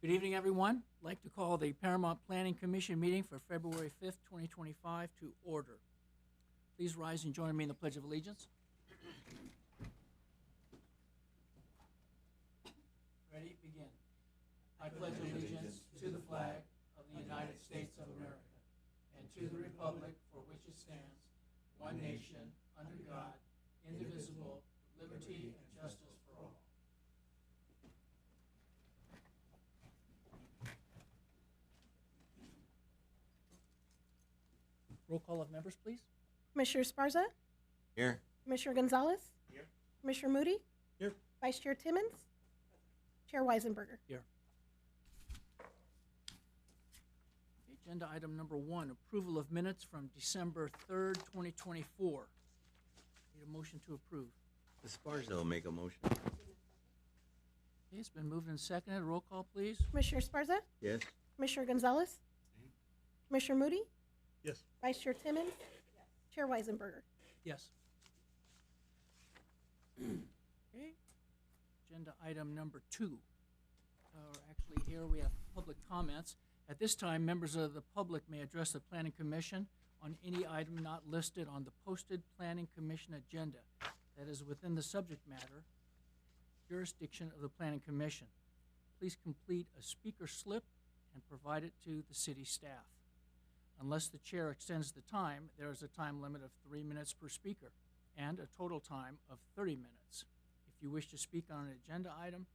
Good evening, everyone. I'd like to call the Paramount Planning Commission meeting for February 5th, 2025 to order. Please rise and join me in the Pledge of Allegiance. Ready? Begin. I pledge allegiance to the flag of the United States of America and to the republic for which it stands, one nation, under God, indivisible, with liberty and justice for all. Roll call of members, please. Commissioner Esparza? Here. Commissioner Gonzalez? Here. Commissioner Moody? Here. Vice Chair Timmons? Chair Weisenberger? Here. Agenda item number 1, approval of minutes from December 3rd, 2024. Need a motion to approve. Esparza will make a motion. Okay, it's been moved and seconded. Roll call, please. Commissioner Esparza? Yes. Commissioner Gonzalez? Commissioner Moody? Yes. Vice Chair Timmons? Chair Weisenberger? Yes. Okay. Agenda item number 2. Actually, here we have public comments. At this time, members of the public may address the Planning Commission on any item not listed on the posted Planning Commission agenda that is within the subject matter jurisdiction of the Planning Commission. Please complete a speaker slip and provide it to the city staff. Unless the chair extends the time, there is a time limit of 3 minutes per speaker and a total time of 30 minutes. If you wish to speak on an agenda item,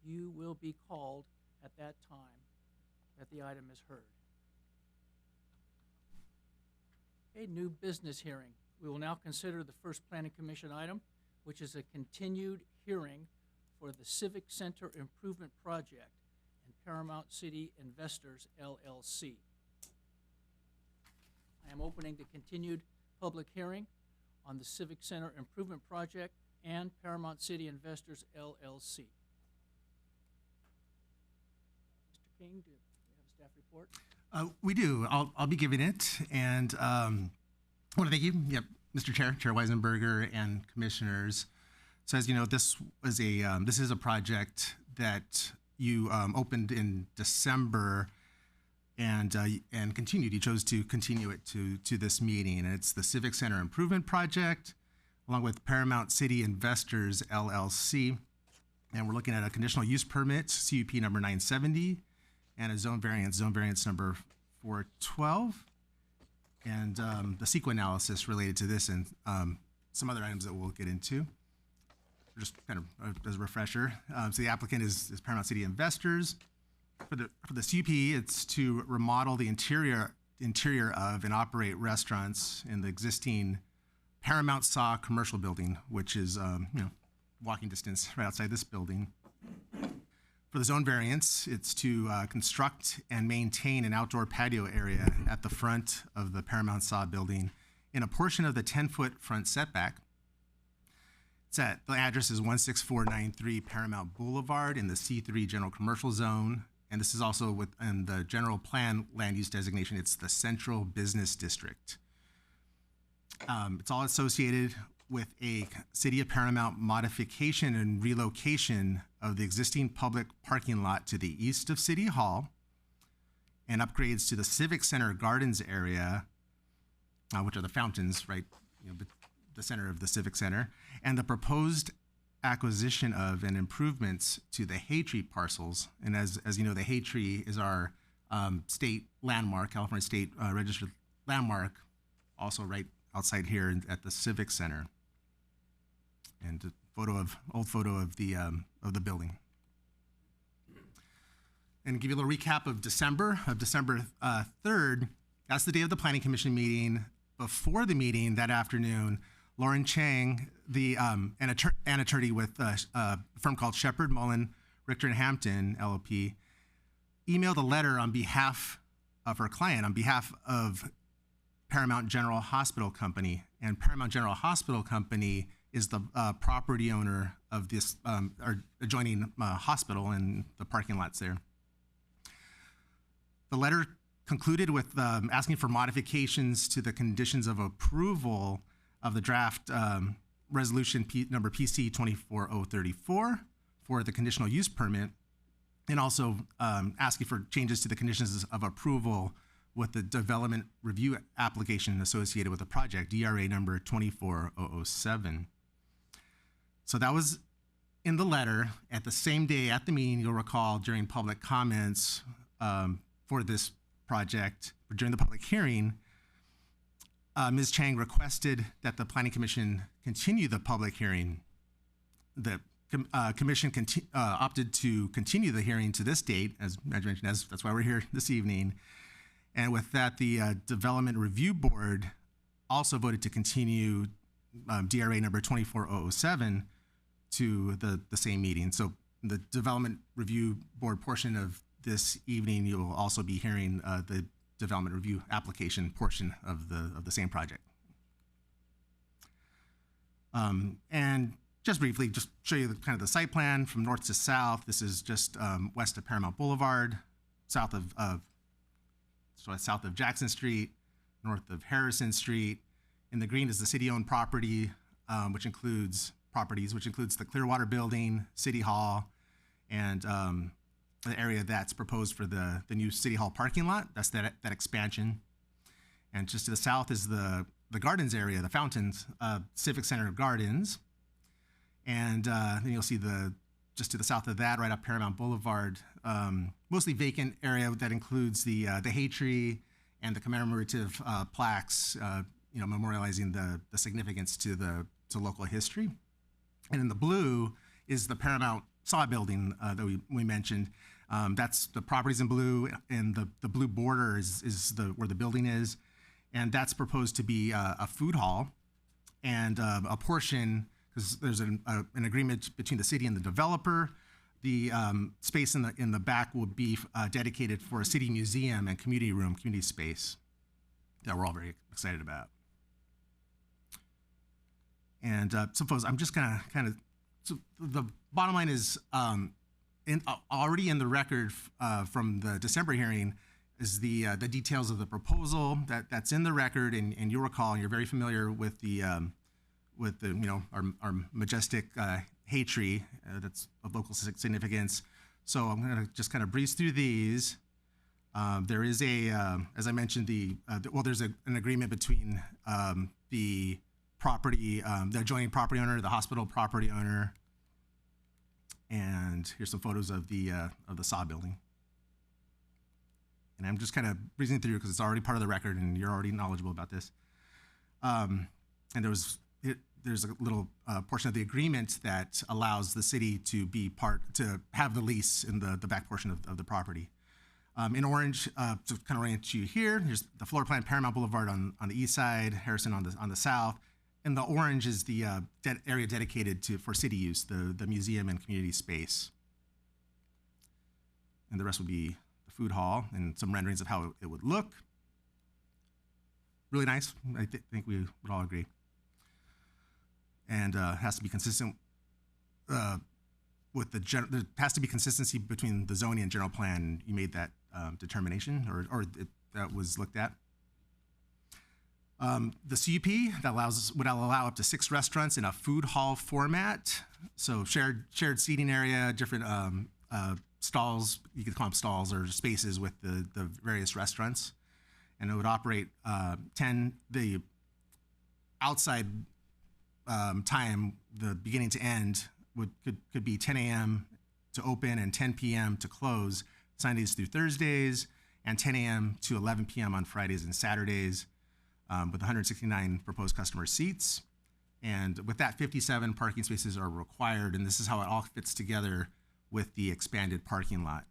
you will be called at that time that the item is heard. A new business hearing. We will now consider the first Planning Commission item, which is a continued hearing for the Civic Center Improvement Project and Paramount City Investors, LLC. I am opening the continued public hearing on the Civic Center Improvement Project and Paramount City Investors, LLC. Mr. King, do you have a staff report? We do. I'll be giving it, and I want to thank you, Mr. Chair, Chair Weisenberger, and commissioners. So as you know, this is a project that you opened in December, and continued. You chose to continue it to this meeting, and it's the Civic Center Improvement Project, along with Paramount City Investors LLC, and we're looking at a conditional use permit, CUP number 970, and a zone variance number 412, and the CEQA analysis related to this, and some other items that we'll get into. Just kind of as a refresher, so the applicant is Paramount City Investors. For the CUP, it's to remodel the interior of and operate restaurants in the existing Paramount Saw commercial building, which is walking distance right outside this building. For the zone variance, it's to construct and maintain an outdoor patio area at the front of the Paramount Saw building in a portion of the 10-foot front setback. The address is 16493 Paramount Boulevard in the C3 General Commercial Zone. And this is also within the general plan land use designation. It's the Central Business District. It's all associated with a City of Paramount modification and relocation of the existing public parking lot to the east of City Hall, and upgrades to the Civic Center Gardens area, which are the fountains, right, the center of the Civic Center, and the proposed acquisition of and improvements to the Haytree parcels. And as you know, the Haytree is our state landmark, California state registered landmark, also right outside here at the Civic Center. And a old photo of the building. And give you a little recap of December 3rd. That's the day of the Planning Commission meeting. Before the meeting that afternoon, Lauren Chang, an attorney with a firm called Shepard, Mullen, Richter and Hampton, LLP, emailed a letter on behalf of her client, on behalf of Paramount General Hospital Company. And Paramount General Hospital Company is the property owner of this adjoining hospital and the parking lots there. The letter concluded with asking for modifications to the conditions of approval of the draft resolution number PC 24034 for the conditional use permit, and also asking for changes to the conditions of approval with the development review application associated with the project, DRA number 24007. So that was in the letter. At the same day at the meeting, you'll recall during public comments for this project, during the public hearing, Ms. Chang requested that the Planning Commission continue the public hearing. The commission opted to continue the hearing to this date, as I mentioned, that's why we're here this evening. And with that, the Development Review Board also voted to continue DRA number 24007 to the same meeting. So the Development Review Board portion of this evening, you will also be hearing the Development Review application portion of the same project. And just briefly, just show you kind of the site plan from north to south. This is just west of Paramount Boulevard, south of Jackson Street, north of Harrison Street. In the green is the city-owned property, which includes the Clearwater Building, City Hall, and the area that's proposed for the new City Hall parking lot. That's that expansion. And just to the south is the gardens area, the Fountains, Civic Center Gardens. And then you'll see just to the south of that, right up Paramount Boulevard, mostly vacant area that includes the hay tree and the commemorative plaques, memorializing the significance to local history. And in the blue is the Paramount Saw Building that we mentioned. That's the properties in blue, and the blue border is where the building is, and that's proposed to be a food hall, and a portion, because there's an agreement between the city and the developer. The space in the back will be dedicated for a city museum and community space that we're all very excited about. And so, folks, I'm just gonna so the bottom line is already in the record from the December hearing is the details of the proposal that's in the record, and you'll recall, and you're very familiar with the our majestic hay tree that's of local significance. So I'm going to just kind of breeze through these. There is as I mentioned, there's an agreement between the property, the adjoining property owner, the hospital property owner, and here's some photos of the Saw Building. And I'm just kind of breezing through because it's already part of the record, and you're already knowledgeable about this. And there's a little portion of the agreement that allows the city to have the lease in the back portion of the property. In orange, to kind of orient you here, here's the floor plan, Paramount Boulevard on the east side, Harrison on the south, and the orange is the area dedicated for city use, the museum and community space. And the rest would be the food hall and some renderings of how it would look. Really nice. I think we would all agree. And has to be consistent with there has to be consistency between the zoning and general plan. You made that determination, or that was looked at. The CUP that would allow up to 6 restaurants in a food hall format. So shared seating area, different stalls. You could call them stalls or spaces with the various restaurants, and it would operate the outside time, the beginning to end could be 10 a.m. to open and 10 p.m. to close Sundays through Thursdays, and 10 a.m. to 11 p.m. on Fridays and Saturdays, with 169 proposed customer seats. And with that, 57 parking spaces are required, and this is how it all fits together with the expanded parking lot,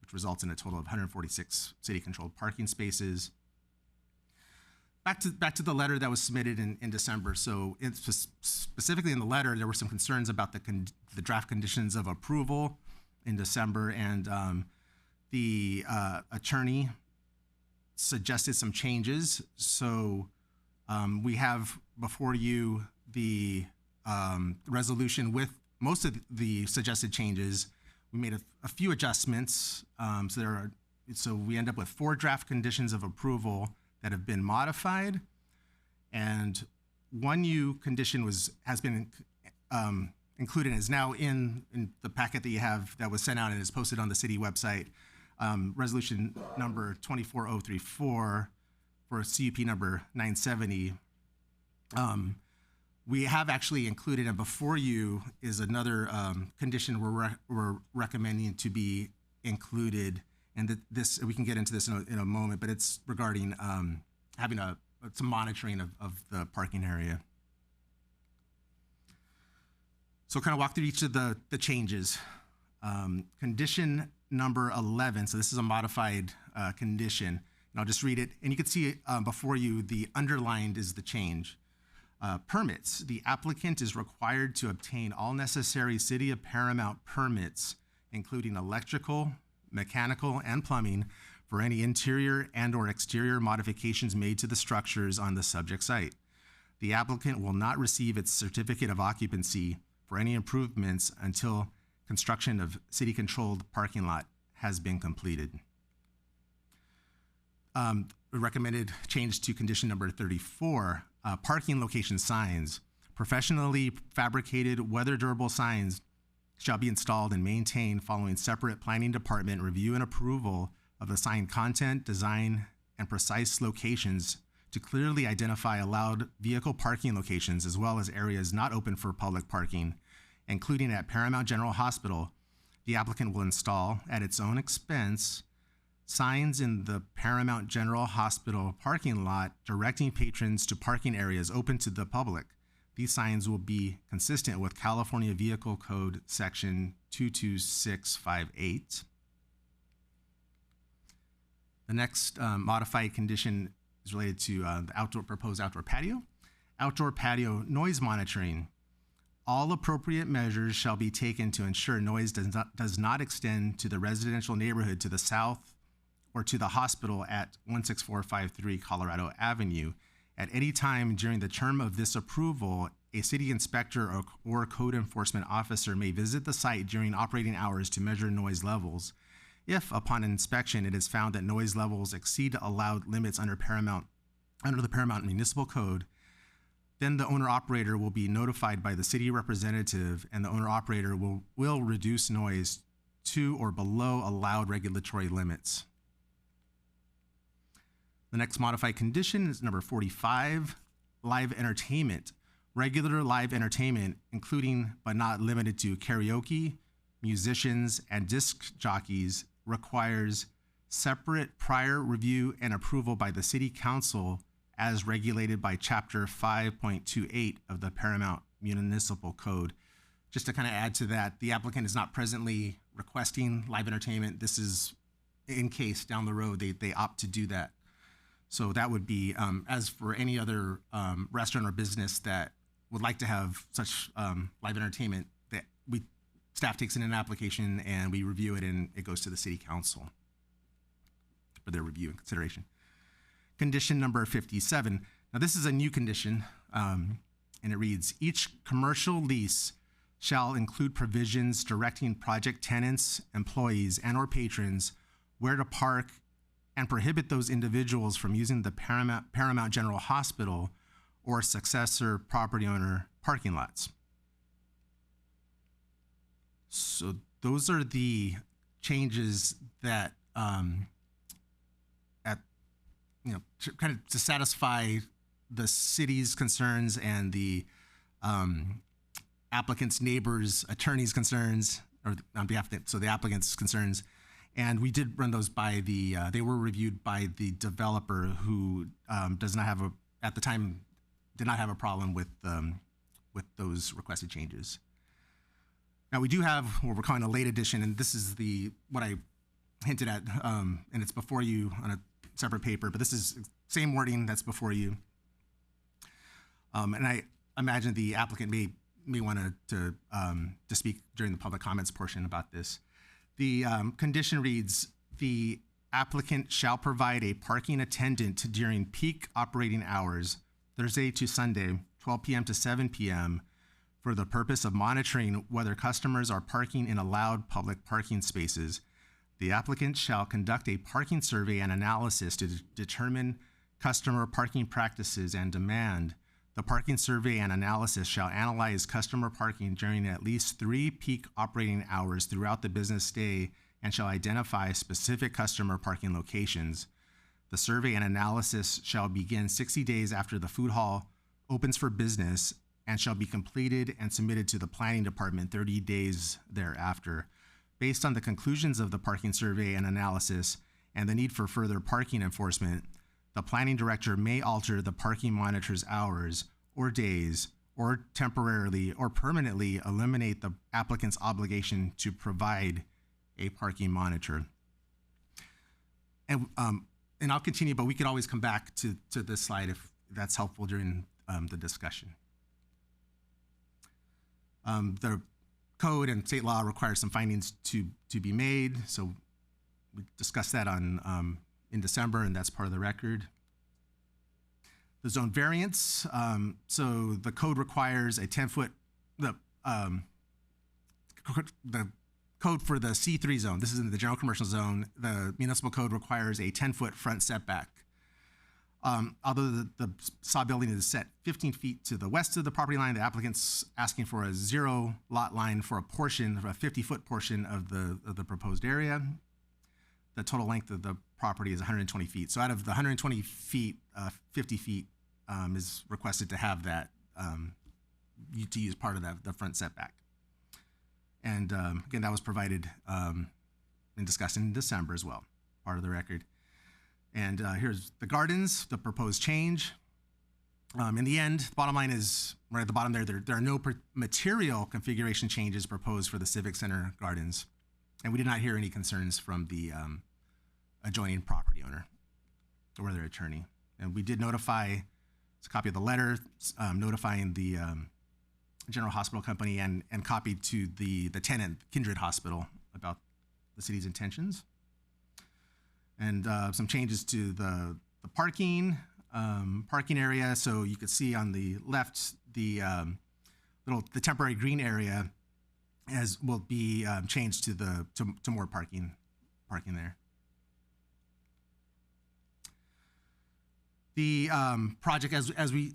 which results in a total of 146 city-controlled parking spaces. Back to the letter that was submitted in December. So specifically in the letter, there were some concerns about the draft conditions of approval in December, and the attorney suggested some changes. So we have before you the resolution with most of the suggested changes. We made a few adjustments. So we end up with 4 draft conditions of approval that have been modified, and one new condition has been included and is now in the packet that you have that was sent out and is posted on the city website. Resolution number 24034 for CUP number 970. We have actually included, and before you is another condition we're recommending to be included, and that this we can get into this in a moment, but it's regarding having some monitoring of the parking area. So kind of walk through each of the changes. Condition number 11, so this is a modified condition, and I'll just read it, and you can see before you, the underlined is the change. Permits. The applicant is required to obtain all necessary City of Paramount permits, including electrical, mechanical, and plumbing, for any interior and/or exterior modifications made to the structures on the subject site. The applicant will not receive its certificate of occupancy for any improvements until construction of city-controlled parking lot has been completed. Recommended change to condition number 34, parking location signs. Professionally fabricated weather-durable signs shall be installed and maintained following separate planning department review and approval of the sign content, design, and precise locations to clearly identify allowed vehicle parking locations as well as areas not open for public parking, including at Paramount General Hospital. The applicant will install at its own expense signs in the Paramount General Hospital parking lot directing patrons to parking areas open to the public. These signs will be consistent with California Vehicle Code Section 22658. The next modified condition is related to the proposed outdoor patio. Outdoor patio noise monitoring. All appropriate measures shall be taken to ensure noise does not extend to the residential neighborhood to the south or to the hospital at 16453 Colorado Avenue. At any time during the term of this approval, a city inspector or code enforcement officer may visit the site during operating hours to measure noise levels. If, upon inspection, it is found that noise levels exceed allowed limits under the Paramount Municipal Code, then the owner-operator will be notified by the city representative, and the owner-operator will reduce noise to or below allowed regulatory limits. The next modified condition is number 45, live entertainment. Regular live entertainment, including but not limited to karaoke, musicians, and disc jockeys, requires separate prior review and approval by the City Council as regulated by Chapter 5.28 of the Paramount Municipal Code. Just to kind of add to that, the applicant is not presently requesting live entertainment. This is in case down the road they opt to do that. So that would be, as for any other restaurant or business that would like to have such live entertainment, that staff takes in an application and we review it and it goes to the City Council for their review and consideration. Condition number 57. Now this is a new condition, and it reads, each commercial lease shall include provisions directing project tenants, employees, and/or patrons where to park and prohibit those individuals from using the Paramount General Hospital or successor property owner parking lots. So those are the changes that, kind of to satisfy the city's concerns and the applicant's neighbors' attorney's concerns, or on behalf of the applicant's concerns. And we did run those by they were reviewed by the developer who does not have at the time, did not have a problem with those requested changes. Now we do have what we're calling a late edition, and this is what I hinted at, and it's before you on a separate paper, but this is same wording that's before you. And I imagine the applicant may want to speak during the public comments portion about this. The condition reads, the applicant shall provide a parking attendant during peak operating hours, Thursday to Sunday, 12 p.m. to 7 p.m., for the purpose of monitoring whether customers are parking in allowed public parking spaces. The applicant shall conduct a parking survey and analysis to determine customer parking practices and demand. The parking survey and analysis shall analyze customer parking during at least 3 peak operating hours throughout the business day and shall identify specific customer parking locations. The survey and analysis shall begin 60 days after the food hall opens for business and shall be completed and submitted to the planning department 30 days thereafter. Based on the conclusions of the parking survey and analysis and the need for further parking enforcement, the planning director may alter the parking monitor's hours or days or temporarily or permanently eliminate the applicant's obligation to provide a parking monitor. And I'll continue, but we could always come back to this slide if that's helpful during the discussion. The code and state law require some findings to be made, so we discussed that in December, and that's part of the record. The zone variance, so the code requires a 10-foot, the code for the C3 zone, this is in the general commercial zone, the municipal code requires a 10-foot front setback. Although the saw building is set 15 feet to the west of the property line, the applicant's asking for a 0 lot line for a 50-foot portion of the proposed area. The total length of the property is 120 feet. So out of the 120 feet, 50 feet is requested to have that, to use part of the front setback. And again, that was provided and discussed in December as well, part of the record. And here's the gardens, the proposed change. In the end, the bottom line is, right at the bottom there are no material configuration changes proposed for the Civic Center gardens. And we did not hear any concerns from the adjoining property owner or their attorney. And we did notify, it's a copy of the letter notifying the General Hospital Company and copied to the tenant, Kindred Hospital, about the city's intentions. And some changes to the parking area. So you could see on the left, the temporary green area will be changed to more parking there. The project, as we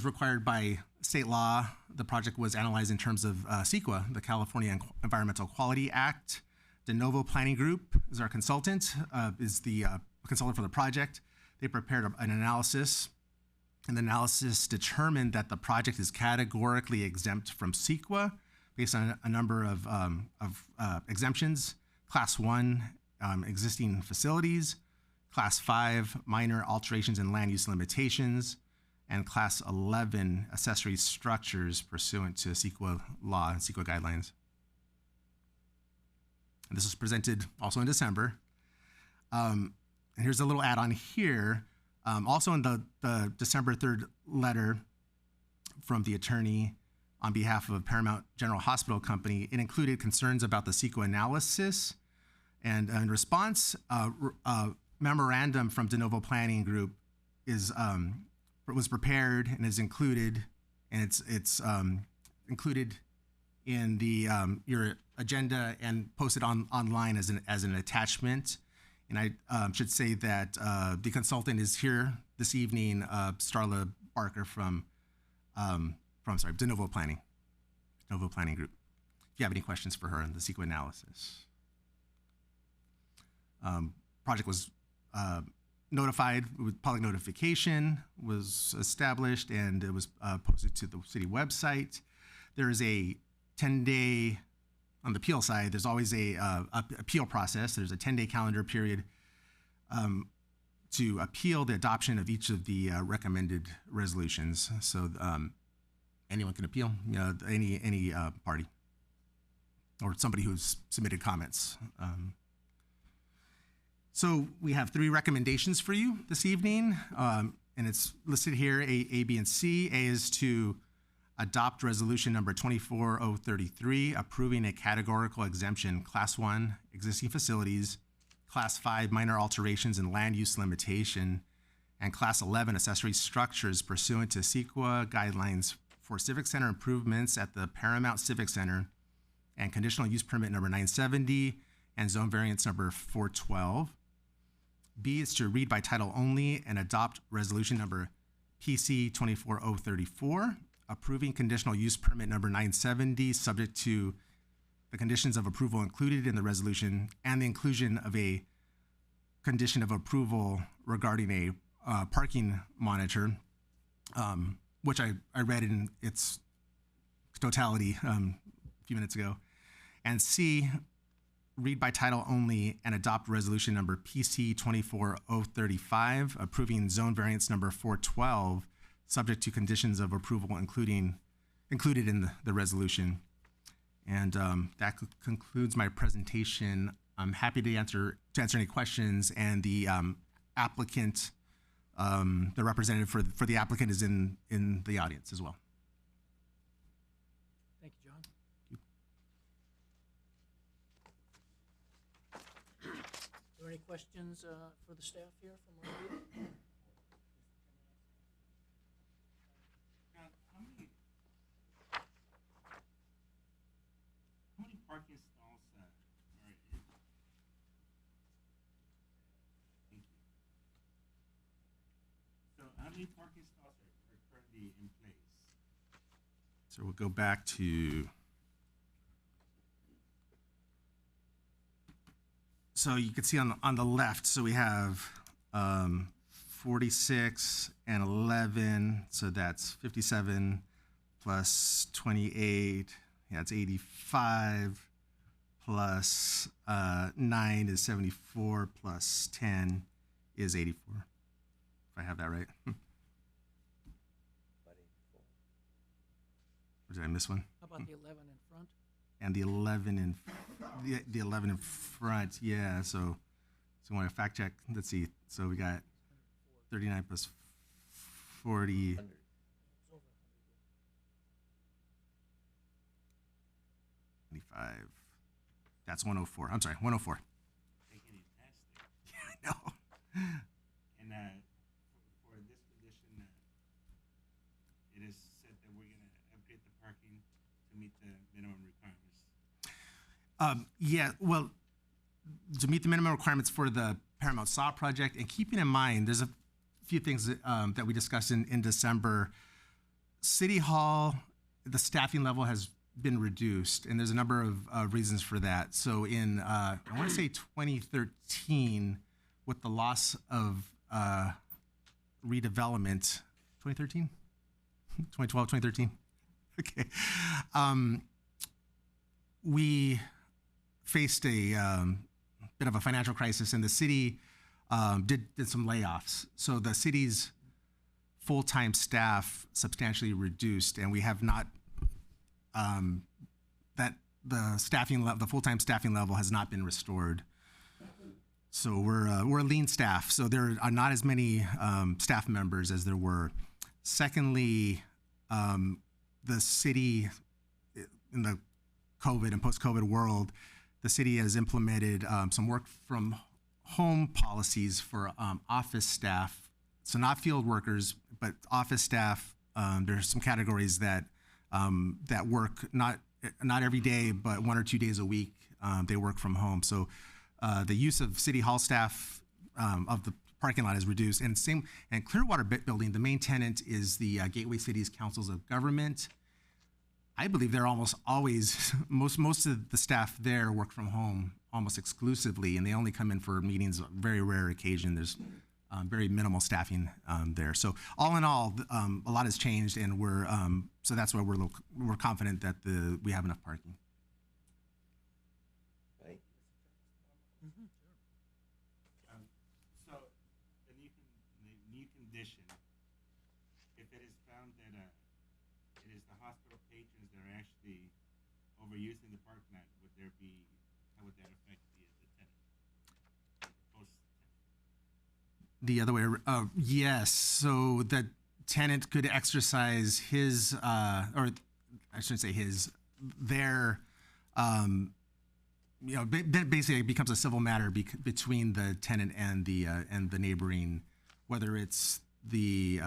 required by state law, the project was analyzed in terms of CEQA, the California Environmental Quality Act. De Novo Planning Group is our consultant, is the consultant for the project. They prepared an analysis, and the analysis determined that the project is categorically exempt from CEQA based on a number of exemptions. Class 1, existing facilities. Class 5, minor alterations in land use limitations. And Class 11, accessory structures pursuant to CEQA law and CEQA guidelines. And this was presented also in December. And here's a little add-on here. Also in the December 3rd letter from the attorney on behalf of Paramount General Hospital Company, it included concerns about the CEQA analysis. And in response, memorandum from De Novo Planning Group was prepared and is included, and it's included in the your agenda and posted online as an attachment. And I should say that the consultant is here this evening, Starla Barker from De Novo Planning Group. If you have any questions for her on the CEQA analysis. Project was notified with public notification, was established, and it was posted to the city website. There is a 10-day, on the appeal side, there's always a appeal process. There's a 10-day calendar period to appeal the adoption of each of the recommended resolutions. So anyone can appeal, any party or somebody who's submitted comments. So we have 3 recommendations for you this evening, and it's listed here, A, B, and C. A is to adopt resolution number 24033, approving a categorical exemption, Class 1, existing facilities, Class 5, minor alterations in land use limitation, and Class 11, accessory structures pursuant to CEQA guidelines for Civic Center improvements at the Paramount Civic Center, and conditional use permit number 970, and zone variance number 412. B is to read by title only and adopt resolution number PC 24034, approving conditional use permit number 970, subject to the conditions of approval included in the resolution and the inclusion of a condition of approval regarding a parking monitor, which I read in its totality a few minutes ago. And C, read by title only and adopt resolution number PC 24035, approving zone variance number 412, subject to conditions of approval included in the resolution. And that concludes my presentation. I'm happy to answer any questions, and the applicant, the representative for the applicant is in the audience as well. Thank you, John. Are there any questions for the staff here from our group? How many parking stalls are in? Thank you. So how many parking stalls are currently in place? So we'll go back to, so you can see on the left, so we have 46 and 11, so that's 57 plus 28, yeah, it's 85, plus 9 is 74, plus 10 is 84, if I have that right. Or did I miss one? How about the 11 in front? And the 11 in the 11 in front, yeah. So I want to fact check. Let's see. So we got 39 plus 40. 25. That's 104. I'm sorry, 104. Taking it fantastic. Yeah, I know. And for this condition, it is said that we're going to upgrade the parking to meet the minimum requirements. Yeah, well, to meet the minimum requirements for the Paramount SAW project, and keeping in mind, there's a few things that we discussed in December. City Hall, the staffing level has been reduced, and there's a number of reasons for that. So in, I want to say 2013, with the loss of redevelopment, 2013? 2012, 2013? Okay. We faced a bit of a financial crisis, and the city did some layoffs. So the city's full-time staff substantially reduced, and we have not the full-time staffing level has not been restored. So we're a lean staff. So there are not as many staff members as there were. Secondly, the city in the COVID and post-COVID world, the city has implemented some work from home policies for office staff. So not field workers, but office staff. There's some categories that work not every day, but 1 or 2 days a week. They work from home. So the use of City Hall staff of the parking lot is reduced. And Clearwater Building, the main tenant is the Gateway Cities Councils of Government. I believe they're almost always, most of the staff there work from home almost exclusively, and they only come in for meetings, very rare occasion. There's very minimal staffing there. So all in all, a lot has changed, and so that's why we're confident that we have enough parking. Right? So the new condition, if it is found that it is the hospital patrons that are actually overusing the parking lot, how would that affect the tenant? The other way, yes. So the tenant could exercise his, or I shouldn't say his, their, basically it becomes a civil matter between the tenant and the neighboring, whether it's the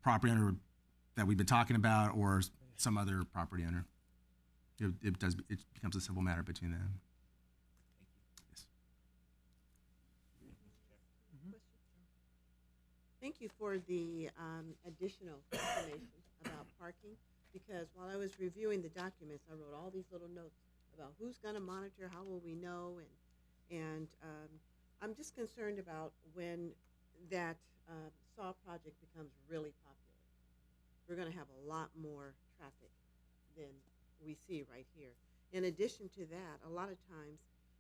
property owner that we've been talking about or some other property owner. It becomes a civil matter between them. Yes. Thank you for the additional information about parking, because while I was reviewing the documents, I wrote all these little notes about who's going to monitor, how will we know, and I'm just concerned about when that SAW project becomes really popular. We're going to have a lot more traffic than we see right here. In addition to that, a lot of times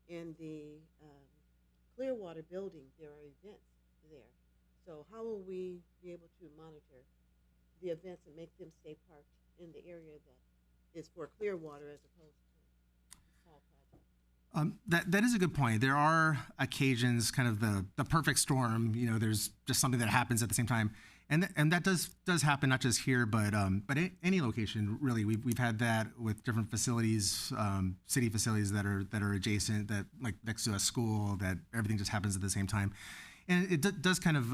in the Clearwater building, there are events there. So how will we be able to monitor the events and make them stay parked in the area that is for Clearwater as opposed to the small project? That is a good point. There are occasions, kind of the perfect storm. You know, there's just something that happens at the same time, and that does happen not just here, but any location really. We've had that with different facilities, city facilities that are adjacent, that like next to a school, that everything just happens at the same time, and it does kind of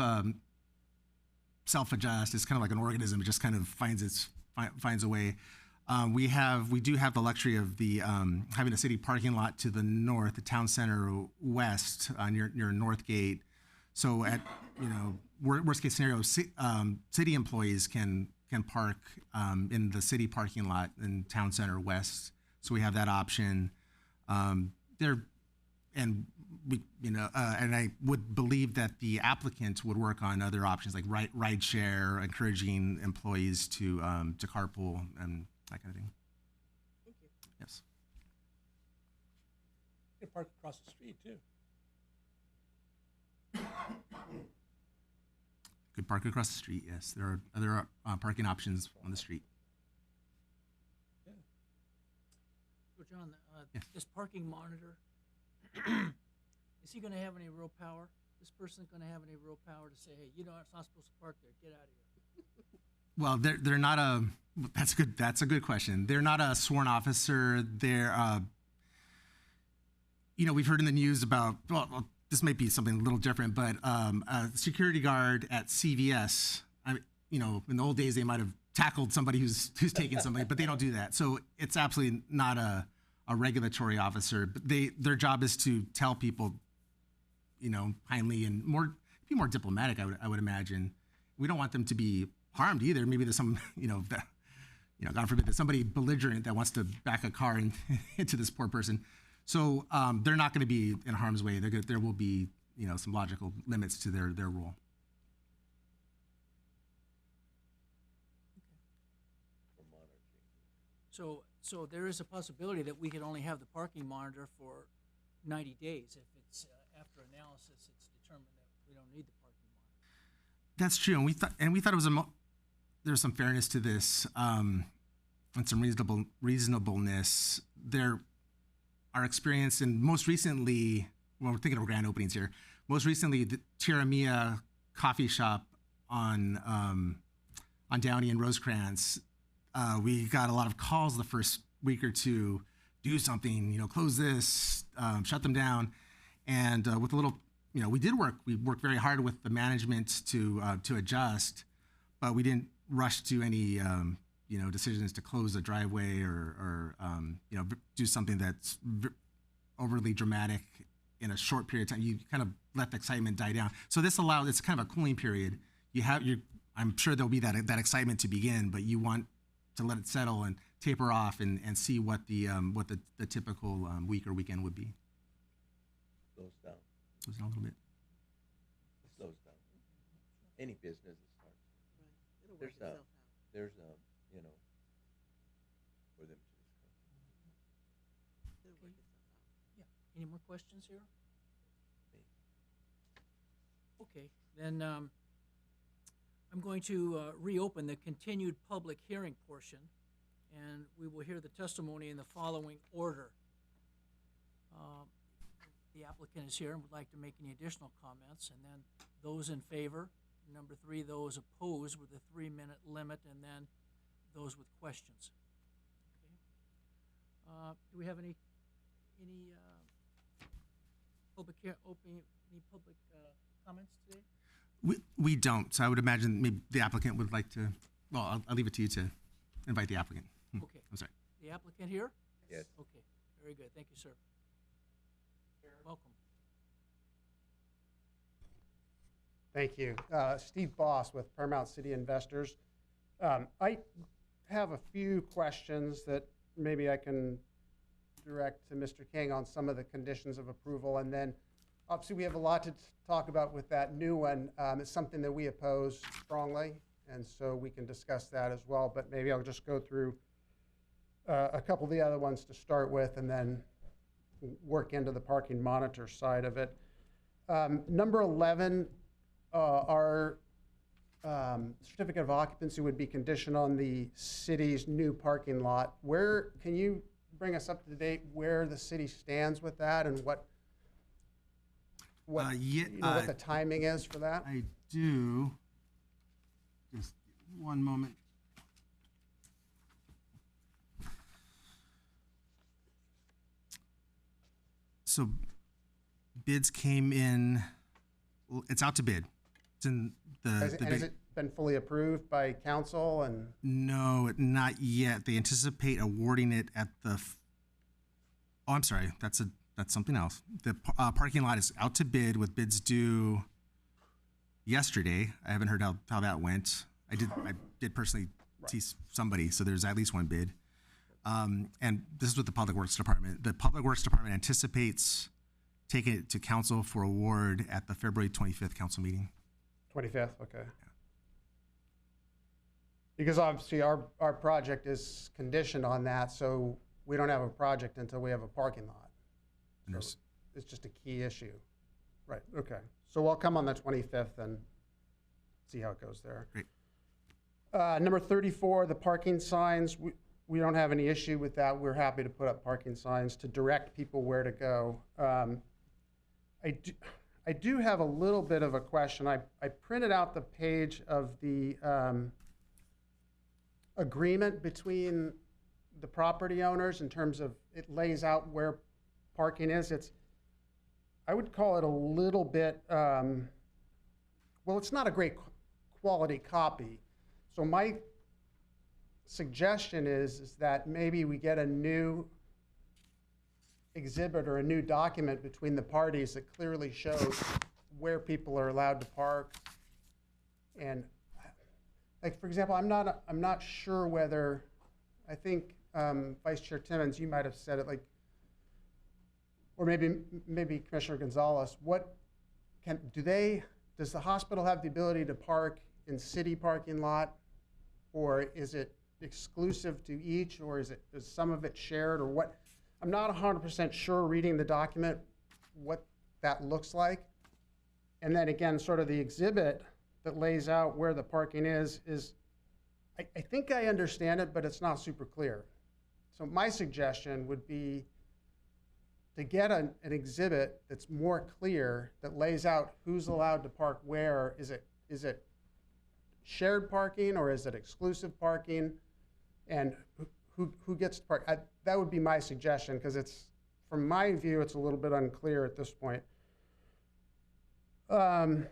self-adjust. It's kind of like an organism. It just kind of finds a way. We do have the luxury of the having a city parking lot to the north, the town center west, near Northgate. So at worst case scenario, city employees can park in the city parking lot in town center west. So we have that option. And I would believe that the applicant would work on other options like ride share, encouraging employees to carpool and that kind of thing. Thank you. Yes. You can park across the street too. Could park across the street. Yes, there are other parking options on the street. So John, Yes. this parking monitor, is he gonna have any real power? This person's gonna have any real power to say, hey, it's not supposed to park there, get out of here? Well, they're not a. That's a good question. They're not a sworn officer. They're. We've heard in the news about. Well, this might be something a little different, but a security guard at CVS. In the old days, they might have tackled somebody who's taking something, but they don't do that. So it's absolutely not a regulatory officer. But their job is to tell people, kindly and be more diplomatic. I would imagine. We don't want them to be harmed either. Maybe there's some, God forbid, there's somebody belligerent that wants to back a car into this poor person. So they're not going to be in harm's way. There will be, some logical limits to their role. So there is a possibility that we could only have the parking monitor for 90 days. If it's after analysis, it's determined that we don't need the parking monitor. That's true, and we thought it was there's some fairness to this, and some reasonableness. Our experience, and most recently, well, we're thinking of grand openings here. Most recently, the Tiramia coffee shop on Downey and Rosecrans. We got a lot of calls the first week or two. Do something, close this, shut them down, and with a little. We did work. We worked very hard with the management to adjust, but we didn't rush to any decisions to close a driveway or do something that's overly dramatic in a short period of time. You kind of let the excitement die down. So this allows. It's kind of a cooling period. I'm sure there'll be that excitement to begin, but you want to let it settle and taper off and see what the typical week or weekend would be. Slows down. Slows down a little bit. It slows down. Any business that starts. Right. It'll work There's itself out. There's for them to discuss. It'll work itself out. Yeah. Any more questions here? Me. Okay, then I'm going to reopen the continued public hearing portion, and we will hear the testimony in the following order. The applicant is here and would like to make any additional comments, and then those in favor. Number 3, those opposed with a 3-minute limit, and then those with questions. Okay. Do we have any public comments today? We don't. So I would imagine maybe the applicant would like to. Well, I'll leave it to you to invite the applicant. Okay. I'm sorry. The applicant here? Yes. Okay, very good. Thank you, sir. Welcome. Thank you. Steve Boss with Paramount City Investors. I have a few questions that maybe I can direct to Mr. King on some of the conditions of approval. And then obviously we have a lot to talk about with that new one. It's something that we oppose strongly, and so we can discuss that as well. But maybe I'll just go through a couple of the other ones to start with and then work into the parking monitor side of it. Number 11, our certificate of occupancy would be conditioned on the city's new parking lot. Where, can you bring us up to date where the city stands with that and what what the timing is for that? I do. Just one moment. So bids came in, it's out to bid. It's in Has it been fully approved by council and? No, not yet. They anticipate awarding it at the, oh, I'm sorry, that's something else. The parking lot is out to bid with bids due yesterday. I haven't heard how that went. I did personally see somebody, so there's at least one bid. And this is with the Public Works Department. The Public Works Department anticipates taking it to council for award at the February 25th council meeting. 25th, okay. Because obviously our project is conditioned on that, so we don't have a project until we have a parking lot. And So it's just a key issue. Right, okay. So we'll come on the 25th and see how it goes there. Great. Number 34, the parking signs. We don't have any issue with that. We're happy to put up parking signs to direct people where to go. I do have a little bit of a question. I printed out the page of the agreement between the property owners in terms of it lays out where parking is. I would call it a little bit, well, it's not a great quality copy. So my suggestion is that maybe we get a new exhibit or a new document between the parties that clearly shows where people are allowed to park. And like, for example, I'm not sure whether, I think Vice Chair Timmons, you might have said it, like, or maybe Commissioner Gonzalez, does the hospital have the ability to park in city parking lot, or is it exclusive to each, or is some of it shared, or what? I'm not 100% sure reading the document what that looks like. And then again, sort of the exhibit that lays out where the parking is I think I understand it, but it's not super clear. So my suggestion would be to get an exhibit that's more clear, that lays out who's allowed to park where. Is it shared parking or is it exclusive parking? And who gets to park? That would be my suggestion, because from my view, it's a little bit unclear at this point. The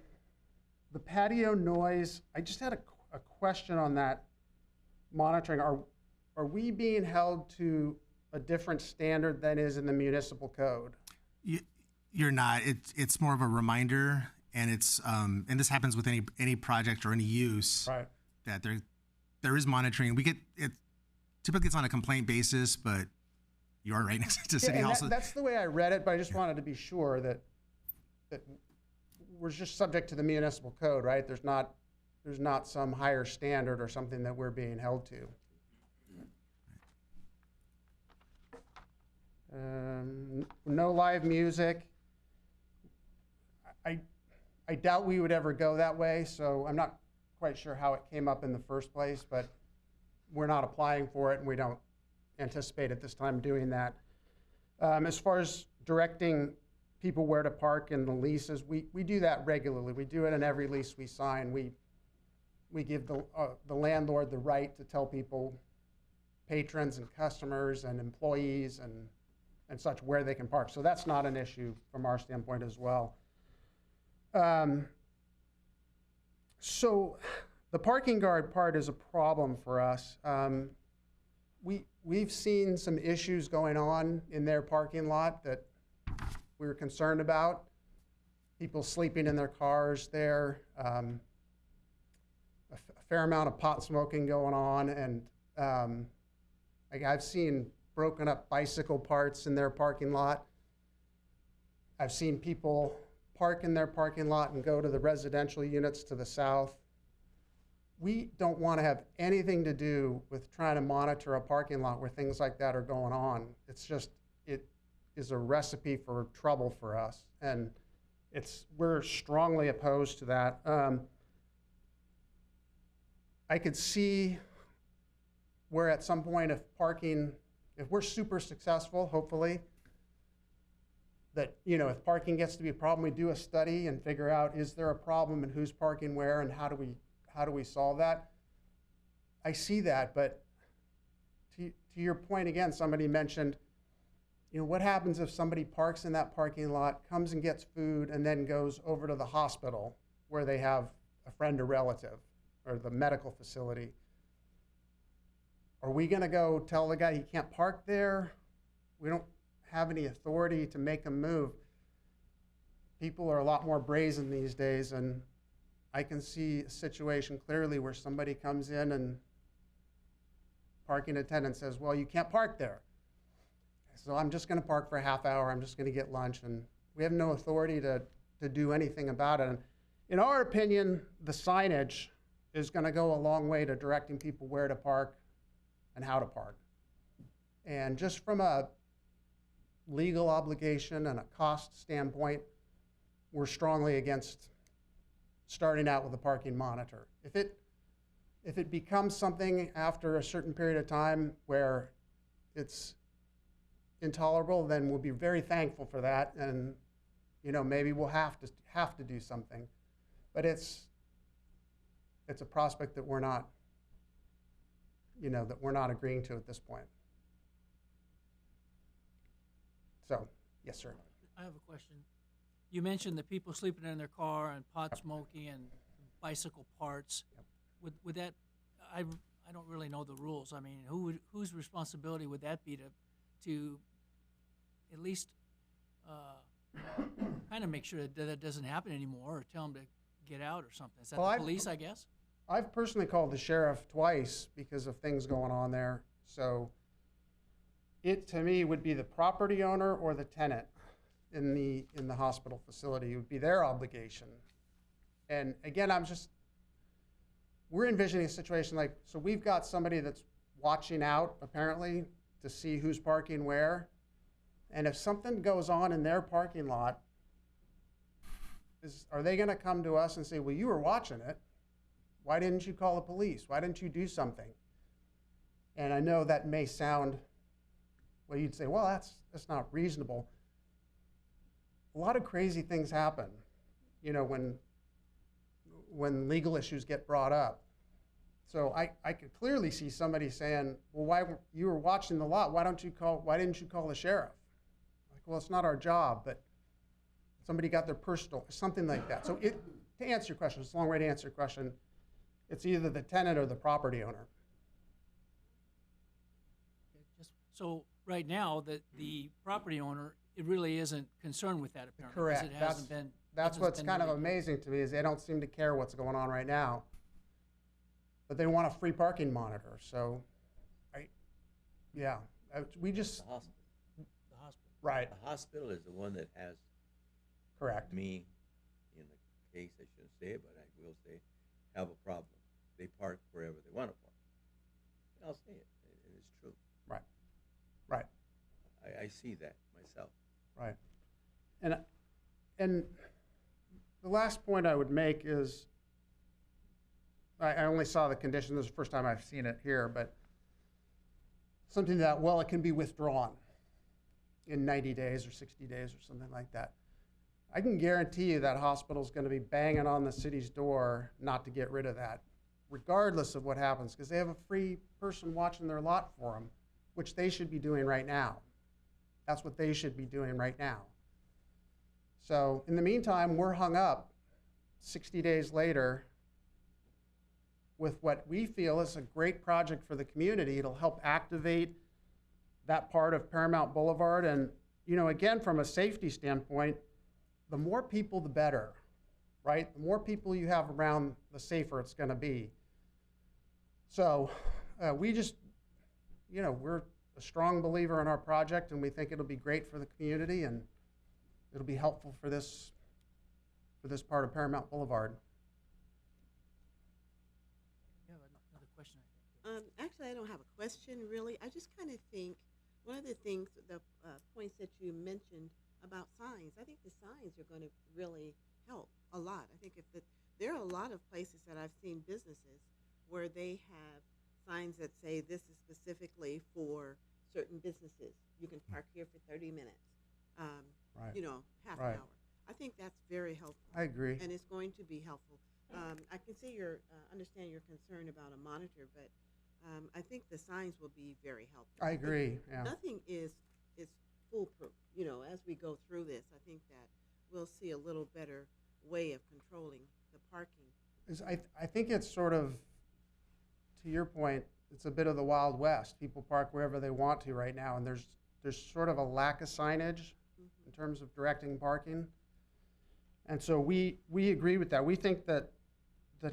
patio noise, I just had a question on that monitoring. Are we being held to a different standard than is in the municipal code? You're not. It's more of a reminder, and it's and this happens with any project or any use. Right. That there is monitoring. We get it. Typically, it's on a complaint basis, but you are right next to City Hall. That's the way I read it, but I just wanted to be sure that we're just subject to the municipal code, right? There's not some higher standard or something that we're being held to. No live music. I doubt we would ever go that way, so I'm not quite sure how it came up in the first place, but we're not applying for it, and we don't anticipate at this time doing that. As far as directing people where to park in the leases, we do that regularly. We do it in every lease we sign. We give the landlord the right to tell people, patrons and customers and employees and such, where they can park. So that's not an issue from our standpoint as well. So the parking guard part is a problem for us. We've seen some issues going on in their parking lot that we were concerned about. people sleeping in their cars there, a fair amount of pot smoking going on, and like I've seen broken up bicycle parts in their parking lot. I've seen people park in their parking lot and go to the residential units to the south. We don't want to have anything to do with trying to monitor a parking lot where things like that are going on. It's just, it is a recipe for trouble for us, and we're strongly opposed to that. I could see where at some point if we're super successful, hopefully, that, if parking gets to be a problem, we do a study and figure out, is there a problem and who's parking where and how do we solve that? I see that, but to your point again, somebody mentioned, what happens if somebody parks in that parking lot, comes and gets food, and then goes over to the hospital where they have a friend or relative, or the medical facility? Are we gonna go tell the guy he can't park there? We don't have any authority to make him move. People are a lot more brazen these days, and I can see a situation clearly where somebody comes in and parking attendant says, well, you can't park there. So I'm just gonna park for a half hour, I'm just gonna get lunch, and we have no authority to do anything about it. And in our opinion, the signage is gonna go a long way to directing people where to park and how to park. And just from a legal obligation and a cost standpoint, we're strongly against starting out with a parking monitor. If it becomes something after a certain period of time where it's intolerable, then we'll be very thankful for that, and maybe we'll have to do something. But it's a prospect that we're not agreeing to at this point. So, yes, sir. I have a question. You mentioned the people sleeping in their car and pot smoking and bicycle parts. Yep. Would that, I don't really know the rules. I mean, whose responsibility would that be to at least kind of make sure that doesn't happen anymore, or tell them to get out or something? Is that Well, the police, I guess? I've personally called the sheriff twice because of things going on there. So it, to me, would be the property owner or the tenant in the hospital facility. It would be their obligation. And again, we're envisioning a situation like, so we've got somebody that's watching out, apparently, to see who's parking where. And if something goes on in their parking lot, are they gonna come to us and say, well, you were watching it. Why didn't you call the police? Why didn't you do something? And I know that may sound, well, you'd say, well, that's not reasonable. A lot of crazy things happen, when legal issues get brought up. So I could clearly see somebody saying, well, you were watching the lot, why didn't you call the sheriff? Like, well, it's not our job, but somebody got their personal, something like that. So to answer your question, it's a long way to answer your question, it's either the tenant or the property owner. So right now, the property owner, it really isn't concerned with that, apparently. 'Cause Correct. it hasn't been. That's what's kind of amazing to me, is they don't seem to care what's going on right now. But they want a free parking monitor, so we just, The hospital. The hospital. right, The hospital is the one that has correct. me, in the case, I shouldn't say it, but I will say, have a problem. They park wherever they want to park. And I'll say it, and it's true. Right, I see that myself. right. And the last point I would make is, I only saw the condition, this is the first time I've seen it here, but something that, well, it can be withdrawn in 90 days or 60 days or something like that. I can guarantee you that hospital's gonna be banging on the city's door not to get rid of that, regardless of what happens, because they have a free person watching their lot for them, which they should be doing right now. That's what they should be doing right now. So in the meantime, we're hung up 60 days later with what we feel is a great project for the community. It'll help activate that part of Paramount Boulevard. And, again, from a safety standpoint, the more people, the better, right? The more people you have around, the safer it's going to be. So we just, we're a strong believer in our project, and we think it'll be great for the community, and it'll be helpful for this part of Paramount Boulevard. You have another question, I think. Actually, I don't have a question really. I just kind of think one of the things, the points that you mentioned about signs, I think the signs are going to really help a lot. I think there are a lot of places that I've seen businesses where they have signs that say this is specifically for certain businesses. You can park here for 30 minutes, Right. half Right. an hour. I think that's very helpful. I agree. And it's going to be helpful. I can see understand your concern about a monitor, but I think the signs will be very helpful. I agree. Yeah. Nothing is foolproof. As we go through this, I think that we'll see a little better way of controlling the parking. I think it's sort of, to your point, it's a bit of the Wild West. People park wherever they want to right now, and there's sort of a lack of signage in terms of directing parking. And so we agree with that. We think that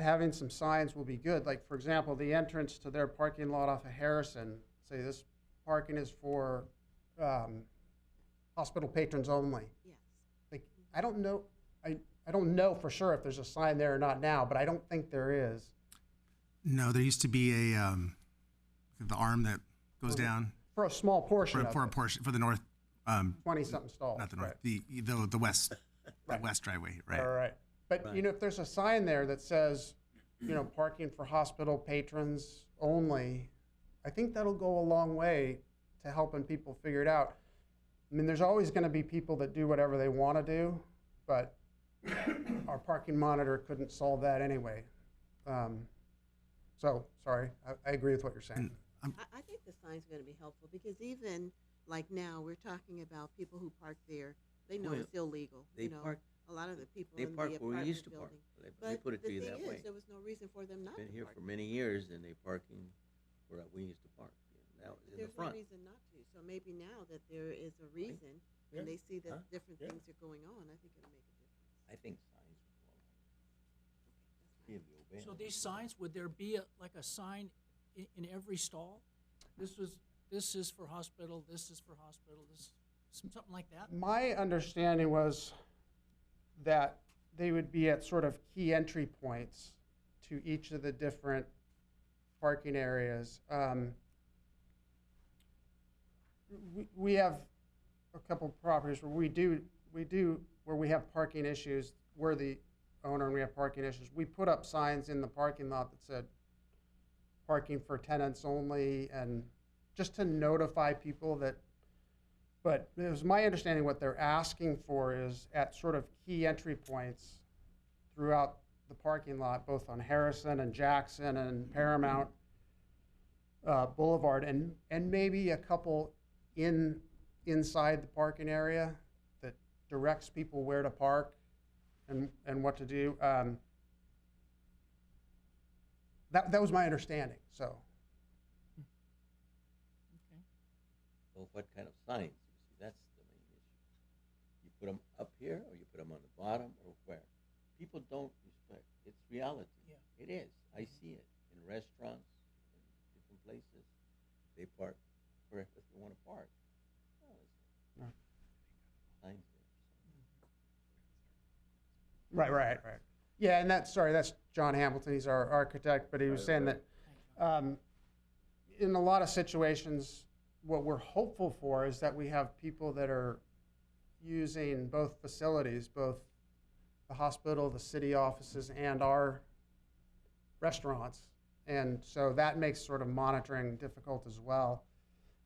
having some signs will be good. Like, for example, the entrance to their parking lot off of Harrison, say this parking is for hospital patrons only. Yes. Like, I don't know for sure if there's a sign there or not now, but I don't think there is. No, there used to be the arm that goes down For a small portion for a of it, portion for the north, 20-something stalls. not the north, right. the west, Right. the west driveway, right? All right. But, Right. if there's a sign there that says, parking for hospital patrons only, I think that'll go a long way to helping people figure it out. I mean, there's always going to be people that do whatever they want to do, but our parking monitor couldn't solve that anyway. So, sorry, I agree with what you're saying. I think the sign's going to be helpful because even like now, we're talking about people who park there. They know Well, it's illegal. they park- a lot of the people They in park the where we apartment used to park. building. They put it to you the that thing way. is, there was no reason for them not Been to here park. for many years, and they parking where we used to park. Now it's in the There's no front. reason not to. So maybe now that there is a reason, Yeah. and they see that Huh? different Yeah. things are going on, I think it'll make a difference. I think signs will Okay, give you a ban. So these signs, would there be like a sign in every stall? This is for hospital, this is for hospital, something like that? My understanding was that they would be at sort of key entry points to each of the different parking areas. We have a couple properties where where we have parking issues. We're the owner and we have parking issues. We put up signs in the parking lot that said parking for tenants only, and just to notify people that. But it was my understanding what they're asking for is at sort of key entry points throughout the parking lot, both on Harrison and Jackson and Paramount Boulevard, and maybe a couple inside the parking area that directs people where to park and what to do. That was my understanding. So Okay. Well, what kind of signs? You see, that's the main issue. You put them up here, or you put them on the bottom, or where? People don't respect. It's reality. Yeah. It is. I see it in restaurants, in different places. They park wherever they want to park. Oh, Yeah. signs there. right. Yeah, and that's John Hamilton. He's our architect, but he was saying that in a lot of situations, what we're hopeful for is that we have people that are using both facilities, both the hospital, the city offices, and our restaurants. And so that makes sort of monitoring difficult as well.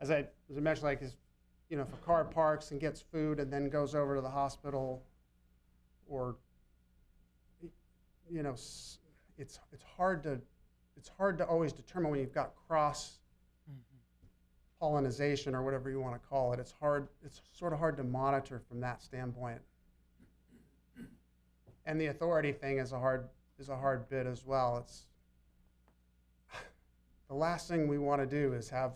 As I mentioned, like, if a car parks and gets food and then goes over to the hospital, or, it's hard to always determine when you've got cross pollination or whatever you want to call it. It's sort of hard to monitor from that standpoint. And the authority thing is a hard bit as well. It's the last thing we want to do is have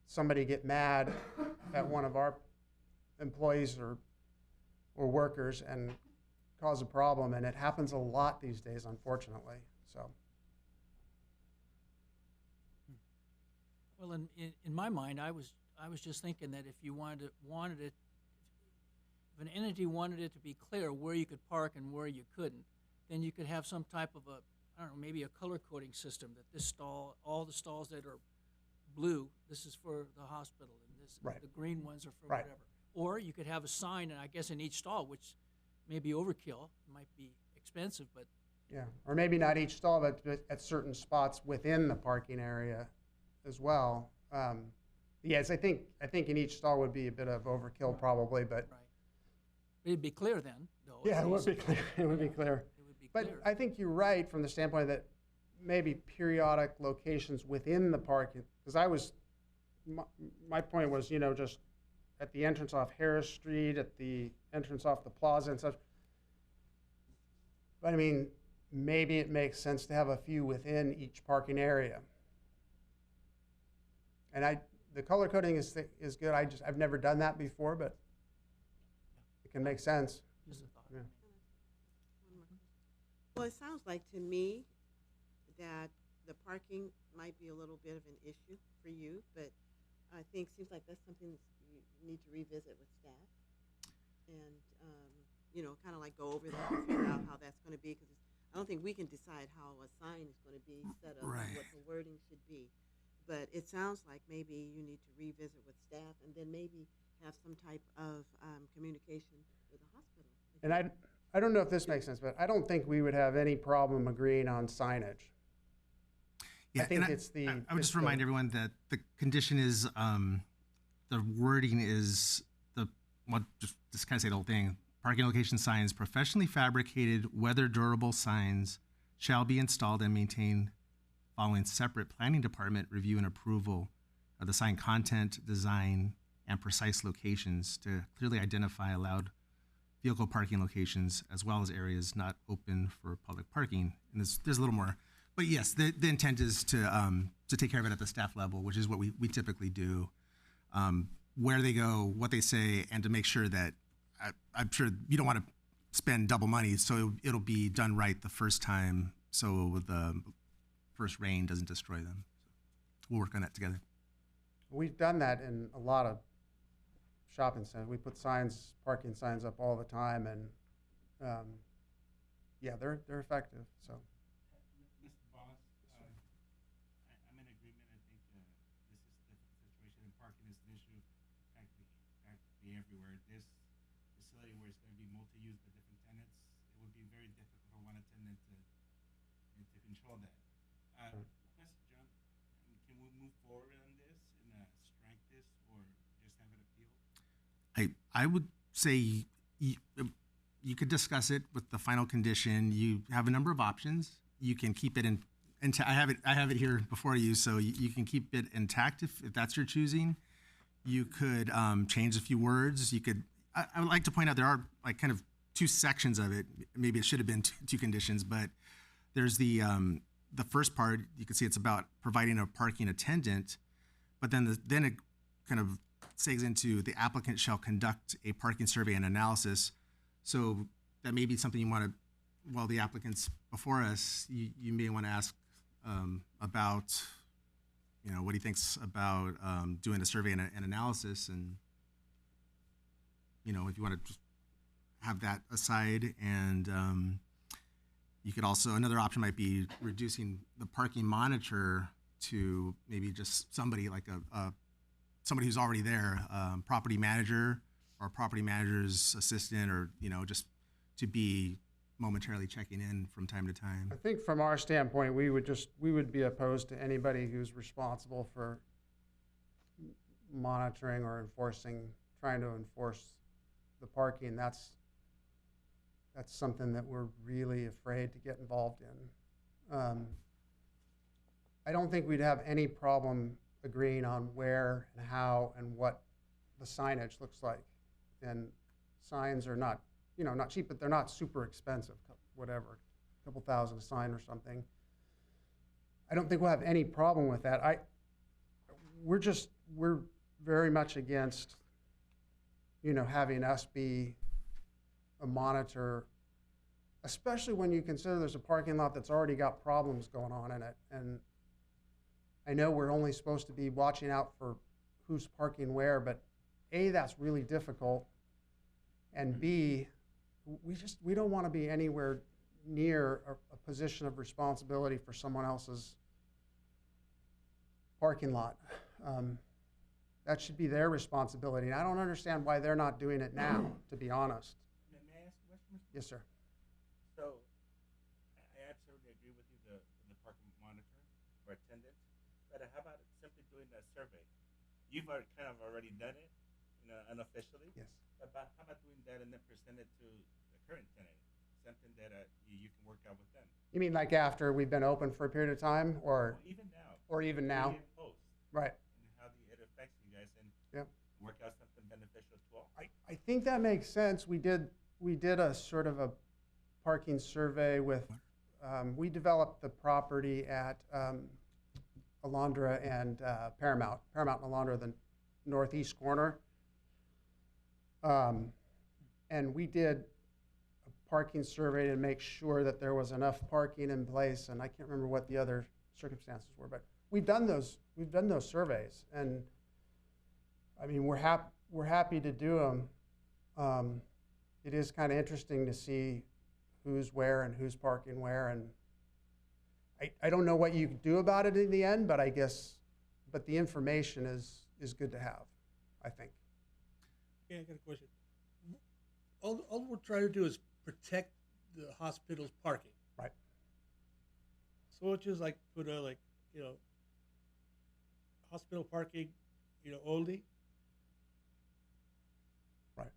somebody get mad at one of our employees or or workers and cause a problem. And it happens a lot these days, unfortunately. So, Well, in my mind, I was just thinking that if you wanted it, if an entity wanted it to be clear where you could park and where you couldn't, then you could have some type of a, I don't know, maybe a color coding system that this stall, all the stalls that are blue, this is for the hospital, and this, Right. the green ones are for Right. whatever. Or you could have a sign, and I guess in each stall, which may be overkill, might be expensive, but yeah, or maybe not each stall, but at certain spots within the parking area as well. Yes, I think in each stall would be a bit of overkill probably, but right. It'd be clear then, though. yeah, at it would least. be clear. It would be clear. It would be But clear. I think you're right from the standpoint that maybe periodic locations within the parking, because my point was, just at the entrance off Harris Street, at the entrance off the plaza and such. But I mean, maybe it makes sense to have a few within each parking area. And the color coding is good. I've never done that before, but it can make sense. Just a thought. Yeah. Well, it sounds like to me that the parking might be a little bit of an issue for you, but I think seems like that's something that you need to revisit with staff and, kind of like go over that and figure out how that's going to be, because I don't think we can decide how a sign is going to be set up Right. and what the wording should be. But it sounds like maybe you need to revisit with staff and then maybe have some type of communication with the hospital. And I don't know if this makes sense, but I don't think we would have any problem agreeing on signage. Yeah, think and it's the- I would it's just remind the- everyone that the condition is the wording is just kind of say the whole thing. Parking location signs, professionally fabricated, weather durable signs shall be installed and maintained following separate planning department review and approval of the sign content, design, and precise locations to clearly identify allowed vehicle parking locations as well as areas not open for public parking. And there's a little more. But yes, the intent is to take care of it at the staff level, which is what we typically do. Where they go, what they say, and to make sure that I'm sure you don't want to spend double money, so it'll be done right the first time, so the first rain doesn't destroy them. We'll work on that together. We've done that in a lot of shopping centers. We put parking signs up all the time, and yeah, they're effective. So. Mr. Boss, I'm in agreement. I think this is a difficult situation, and parking is an issue practically everywhere. This facility where it's going to be multi-use by different tenants, it would be very difficult for one attendant to control that. Question, John, can we move forward on this and strike this, or just have it appealed? I would say you could discuss it with the final condition. You have a number of options. You can keep it in. I have it here before you, so you can keep it intact if that's your choosing. You could change a few words. You could. I would like to point out there are like kind of two sections of it. Maybe it should have been two conditions, but there's the first part. You can see it's about providing a parking attendant, but then it kind of segues into the applicant shall conduct a parking survey and analysis. So that may be something you want to, while the applicant's before us, you may want to ask about, what he thinks about doing a survey and analysis, and if you want to just have that aside. And you could also, another option might be reducing the parking monitor to maybe just somebody like somebody who's already there, property manager or property manager's assistant, or just to be momentarily checking in from time to time. I think from our standpoint, we would be opposed to anybody who's responsible for monitoring or trying to enforce the parking. That's something that we're really afraid to get involved in. I don't think we'd have any problem agreeing on where and how and what the signage looks like. And signs are not cheap, but they're not super expensive, whatever, a couple thousand a sign or something. I don't think we'll have any problem with that. We're very much against, having us be a monitor, especially when you consider there's a parking lot that's already got problems going on in it. And I know we're only supposed to be watching out for who's parking where, but A, that's really difficult. And B, we don't want to be anywhere near a position of responsibility for someone else's parking lot. That should be their responsibility. And I don't understand why they're not doing it now, to be honest. May I ask a question, Mr. Yes, sir. So, I absolutely agree with you, the parking monitor or attendant, but how about simply doing a survey? You've kind of already done it, unofficially. Yes. But how about doing that and then present it to the current tenant? Something that you can work out with them. You mean like after we've been open for a period of time, or Even now. now? Pre and post, Right. and how it affects you guys, and Yep. work out something beneficial to all. I think that makes sense. We did a sort of a parking survey with, we developed the property at Alondra and Paramount and Alondra, the northeast corner. And we did a parking survey to make sure that there was enough parking in place, and I can't remember what the other circumstances were, but we've done those surveys, and I mean, we're happy to do them. It is kind of interesting to see who's where and who's parking where, and I don't know what you can do about it in the end, but but the information is good to have, I think. Yeah, I got a question. All we're trying to do is protect the hospital's parking. Right. So it's just like put a hospital parking, only. Right.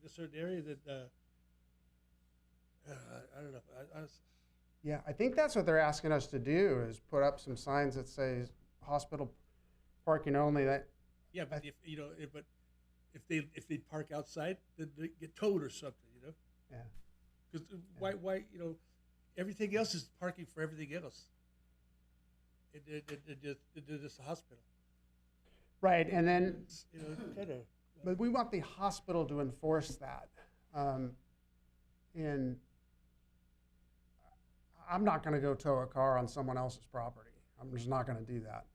In a certain area that I don't know. Yeah, I think that's what they're asking us to do, is put up some signs that say hospital parking only. That Yeah, but if they park outside, then they get towed or something, yeah. Because why everything else is parking for everything else. It just a hospital. Right, and then It's, kind of. but we want the hospital to enforce that. And I'm not going to go tow a car on someone else's property. I'm just not going to do that.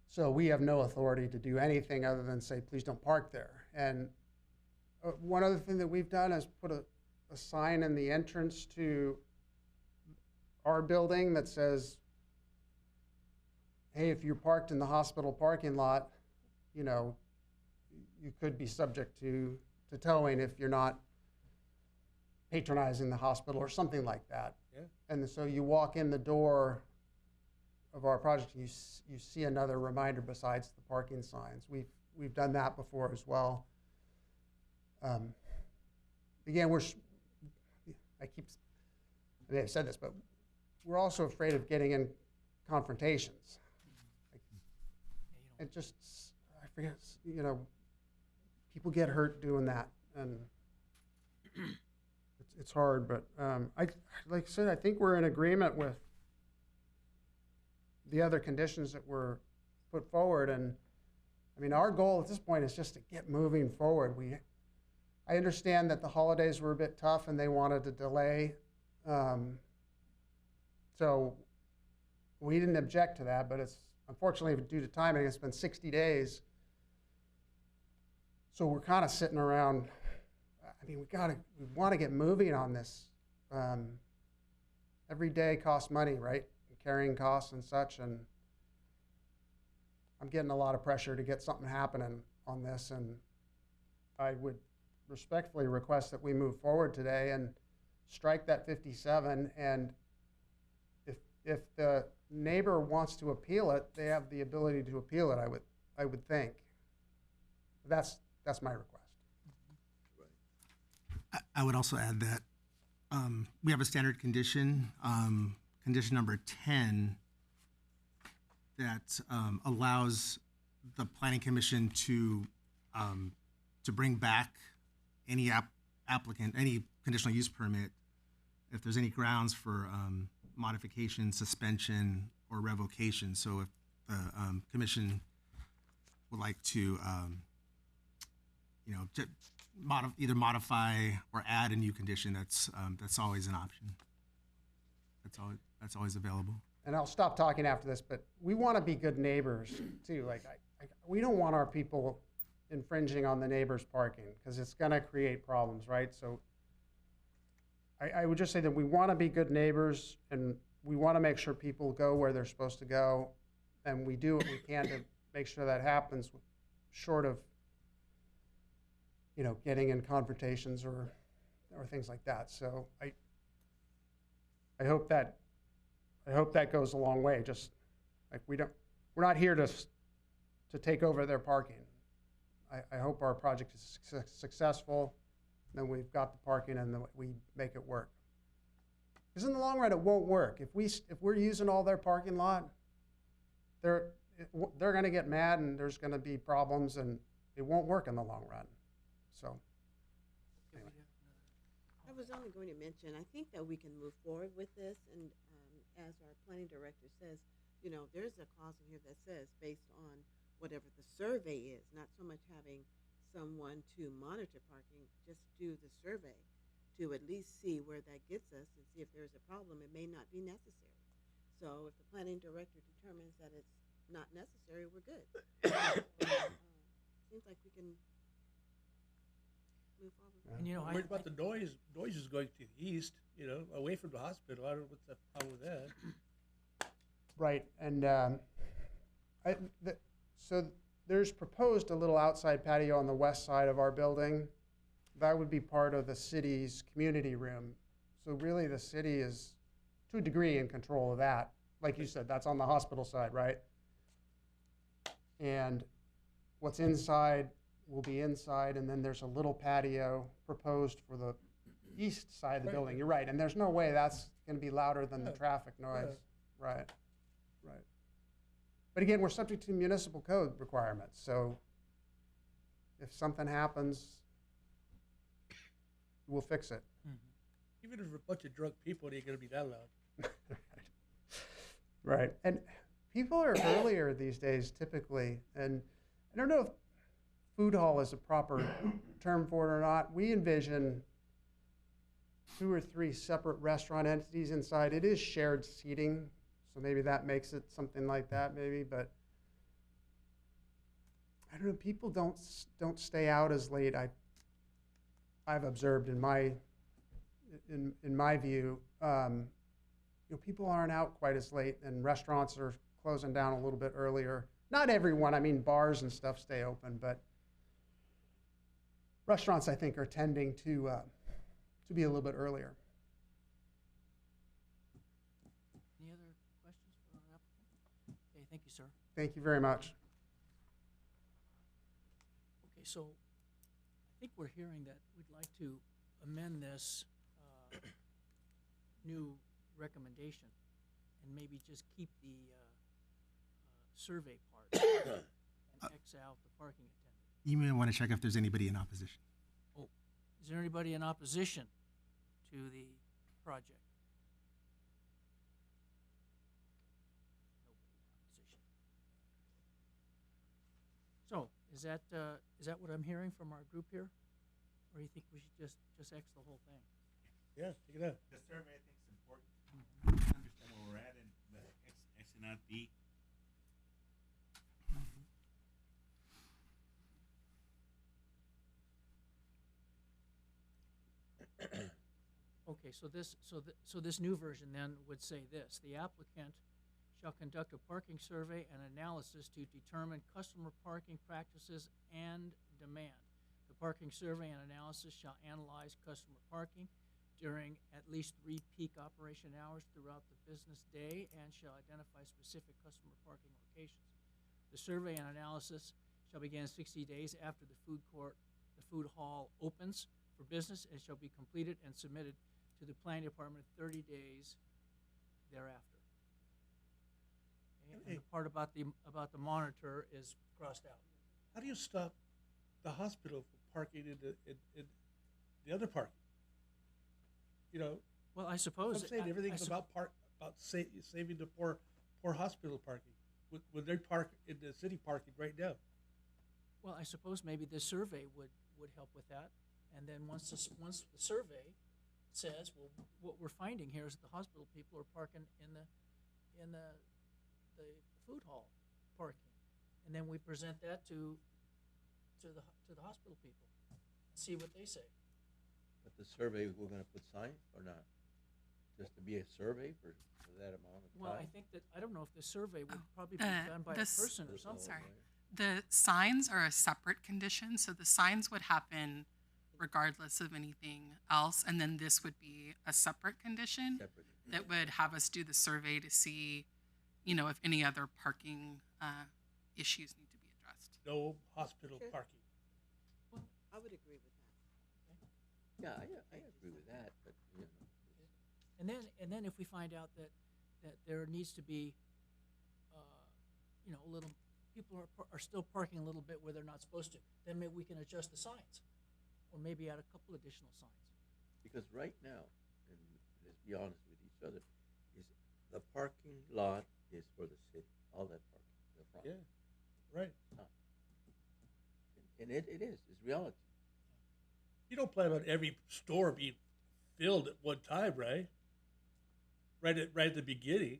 So we have no authority to do anything other than say, please don't park there. And one other thing that we've done is put a sign in the entrance to our building that says, hey, if you're parked in the hospital parking lot, you could be subject to towing if you're not patronizing the hospital or something like that. Yeah. And so you walk in the door of our project, you see another reminder besides the parking signs. We've done that before as well. Again, I may have said this, but we're also afraid of getting in confrontations. It just, I forget, people get hurt doing that, and it's hard. But like I said, I think we're in agreement with the other conditions that were put forward, and I mean, our goal at this point is just to get moving forward. I understand that the holidays were a bit tough, and they wanted to delay, so we didn't object to that. But it's unfortunately due to timing, it's been 60 days. So we're kind of sitting around. I mean, we want to get moving on this. Every day costs money, right? Carrying costs and such, and I'm getting a lot of pressure to get something happening on this, and I would respectfully request that we move forward today and strike that 57. And if the neighbor wants to appeal it, they have the ability to appeal it. I would think. That's my request. I would also add that we have a standard condition, condition number 10, that allows the Planning Commission to bring back any applicant, any conditional use permit, if there's any grounds for modification, suspension, or revocation. So if the commission would like to, either modify or add a new condition, that's always an option. That's always available. And I'll stop talking after this, but we want to be good neighbors too. Like, we don't want our people infringing on the neighbors' parking because it's going to create problems, right? So I would just say that we want to be good neighbors and we want to make sure people go where they're supposed to go, and we do what we can to make sure that happens, short of, getting in confrontations or things like that. So I hope that goes a long way. Just like we're not here to take over their parking. I hope our project is successful, then we've got the parking and we make it work. Because in the long run, it won't work. If we're using all their parking lot, they're going to get mad and there's going to be problems and it won't work in the long run. So. Anyway. I was only going to mention, I think that we can move forward with this, and as our planning director says, there's a clause in here that says, based on whatever the survey is, not so much having someone to monitor parking, just do the survey to at least see where that gets us and see if there's a problem. It may not be necessary. So if the planning director determines that it's not necessary, we're good. Seems like we can move forward. And I'm worried about the noise. Noise is going to the east, away from the hospital. I don't know what's the problem with that. Right, and so there's proposed a little outside patio on the west side of our building. That would be part of the city's community room. So really the city is, to a degree, in control of that. Like you said, that's on the hospital side, right? And what's inside will be inside, and then there's a little patio proposed for the east side of the building. You're right, and there's no way that's going to be louder than the traffic noise. Right. But again, we're subject to municipal code requirements, so if something happens, we'll fix it. Even if a bunch of drunk people, it ain't going to be that loud. Right, and people are earlier these days typically, and I don't know if food hall is a proper term for it or not. We envision 2 or 3 separate restaurant entities inside. It is shared seating, so maybe that makes it something like that, maybe. But I don't know. People don't stay out as late. I've observed in my view. People aren't out quite as late, and restaurants are closing down a little bit earlier. Not everyone. I mean, bars and stuff stay open, but restaurants, I think, are tending to be a little bit earlier. Any other questions for our applicant? Okay, thank you, sir. Thank you very much. Okay, so I think we're hearing that we'd like to amend this new recommendation and maybe just keep the survey part and X out the parking attendant. You may want to check if there's anybody in opposition. Oh, is there anybody in opposition to the project? Nobody in opposition. So, is that what I'm hearing from our group here? Or you think we should just X the whole thing? Yeah, take it out. The survey, I think, is important. Understand where we're at and the X and out the. Okay, so this new version then would say this: the applicant shall conduct a parking survey and analysis to determine customer parking practices and demand. The parking survey and analysis shall analyze customer parking during at least 3 peak operation hours throughout the business day and shall identify specific customer parking locations. The survey and analysis shall begin 60 days after the food hall opens for business and shall be completed and submitted to the planning department 30 days thereafter. Okay, and the part about the monitor is crossed out. How do you stop the hospital from parking in the other parking? Well, I suppose I'm saying everything's about saving the poor hospital parking. Would they park in the city parking right now? Well, I suppose maybe this survey would would help with that. And then once once the survey says, well, what we're finding here is that the hospital people are parking in the food hall parking, and then we present that to the hospital people, see what they say. But the survey, we're gonna put signs or not? Just to be a survey for that amount of time? Well, I think that, I don't know if the survey would probably be the- done by a this- person or That's all, something. Sorry. right? The signs are a separate condition, so the signs would happen regardless of anything else, and then this would be a separate condition Separate. that would have us do the survey to see, you know, if any other parking issues need to be addressed. No hospital Sure. parking. I would agree with that. Yeah, I agree with that, but, you know. And then if we find out that there needs to be, you know, a little, people are still parking a little bit where they're not supposed to, then maybe we can adjust the signs, or maybe add a couple additional signs. Because right now, and let's be honest with each other, is the parking lot is for the city, all that parking, the front. Yeah, right. And it is, it's reality. You don't plan on every store being filled at one time, right? Right at the beginning.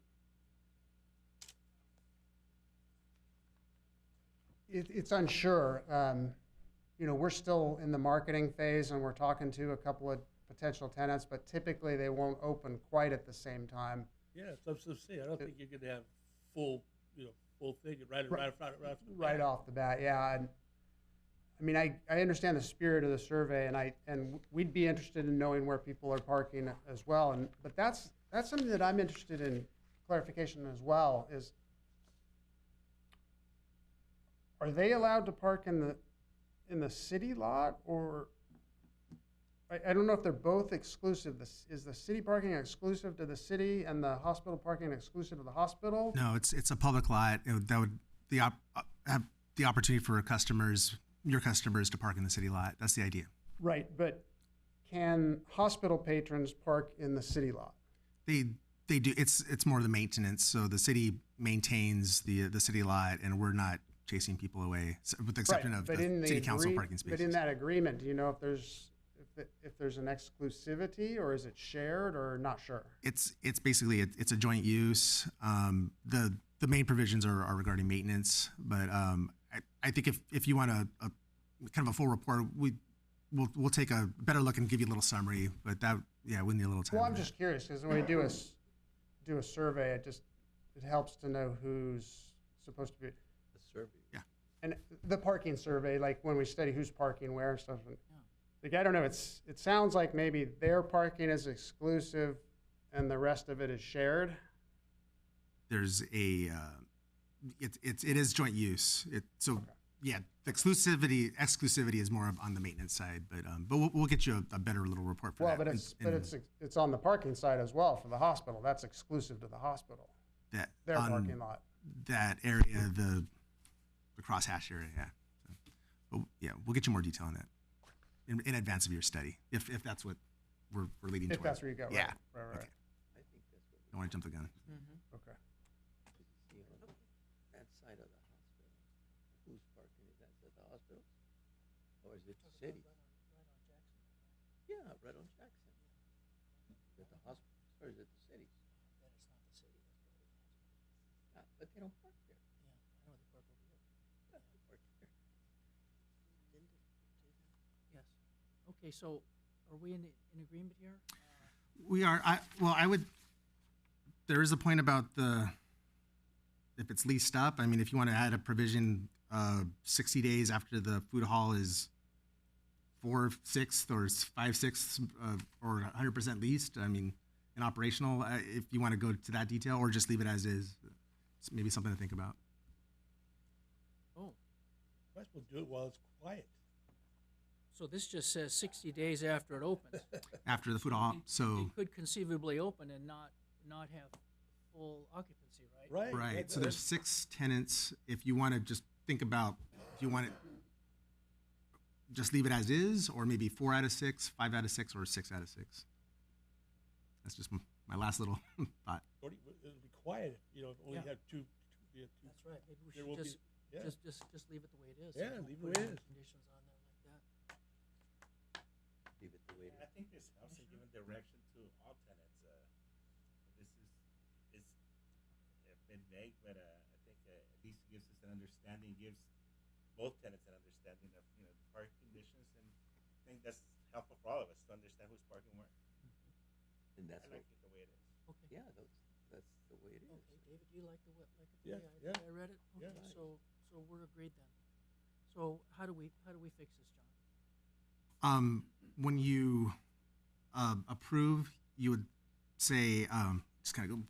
It's unsure. You know, we're still in the marketing phase and we're talking to a couple of potential tenants, but typically they won't open quite at the same time. Yeah, so I'm saying, I don't think you're gonna have full thing right Right off the bat, yeah. And I mean, I understand the spirit of the survey, and we'd be interested in knowing where people are parking as well. But that's something that I'm interested in clarification as well. Is are they allowed to park in the city lot, or I don't know if they're both exclusive. Is the city parking exclusive to the city and the hospital parking exclusive to the hospital? No, it's a public lot. That would have the opportunity for your customers to park in the city lot. That's the idea. Right, but can hospital patrons park in the city lot? They do. It's more the maintenance. So the city maintains the city lot, and we're not chasing people away, with the exception Right, of but the in the city council parking spaces. But in that agreement, do you know if there's an exclusivity, or is it shared, or not sure? It's basically it's a joint use. The main provisions are regarding maintenance, but I think if you want a kind of a full report, we'll take a better look and give you a little summary. But we need a little time. Well, for I'm that. just curious because when we do a survey, it helps to know who's supposed to be. The survey. Yeah. And the parking survey, like when we study who's parking where and stuff. Like, I don't know. It sounds like maybe their parking is exclusive, and the rest of it is shared. There's a it is joint use. Yeah, the exclusivity is more on the maintenance side, but we'll get you a better little report for Well, that. but it's on the parking side as well for the hospital. That's exclusive to the hospital. Their on parking lot. that area, the crosshatch area. Yeah, but we'll get you more detail on that in advance of your study, if that's what we're leading If towards. that's where you go. Yeah. Right. Okay. I think that's what Don't want to jump the gun. Okay. we see on that side of the hospital. Who's parking? Is that the hospital? Or is it the city? Yeah, right on Jackson. Is it the hospital or is it the city? But they don't park there. Yeah, I know they park over here. Yeah, they park here. Yes. Okay, so are we in agreement here? We are. There is a point about if it's leased up. I mean, if you want to add a provision 60 days after the food hall is 4/6 or 5/6 or 100% leased. I mean, and operational. If you want to go to that detail, or just leave it as is, it's maybe something to think about. Oh, Might as well do it while it's quiet. so this just says 60 days after it opens. After the food hall, so It could conceivably open and not have full occupancy, right? right. So there's 6 tenants. If you want to just think about, if you want it, just leave it as is, or maybe 4 out of 6, 5 out of 6, or 6 out of 6. That's just my last little thought. It'll be quiet if you only Yeah. have two. That's right. Maybe we There should will be- just yeah. just leave it the way it is. Yeah, and leave it put the way it any is. Conditions on there like that. think this helps in giving direction to all tenants. This is a bit vague, but I think at least gives us an understanding, gives both tenants an understanding of the parking conditions, and I think that's helpful for all of us to understand who's parking where. And that's I what, like it the way it is. Okay. yeah, that's the way it is. Okay, David, do you like the Yeah, way yeah. I read it? Yeah. Okay, so we're agreed then. So how do we fix this, John? When you approve, you would say, just kind of go,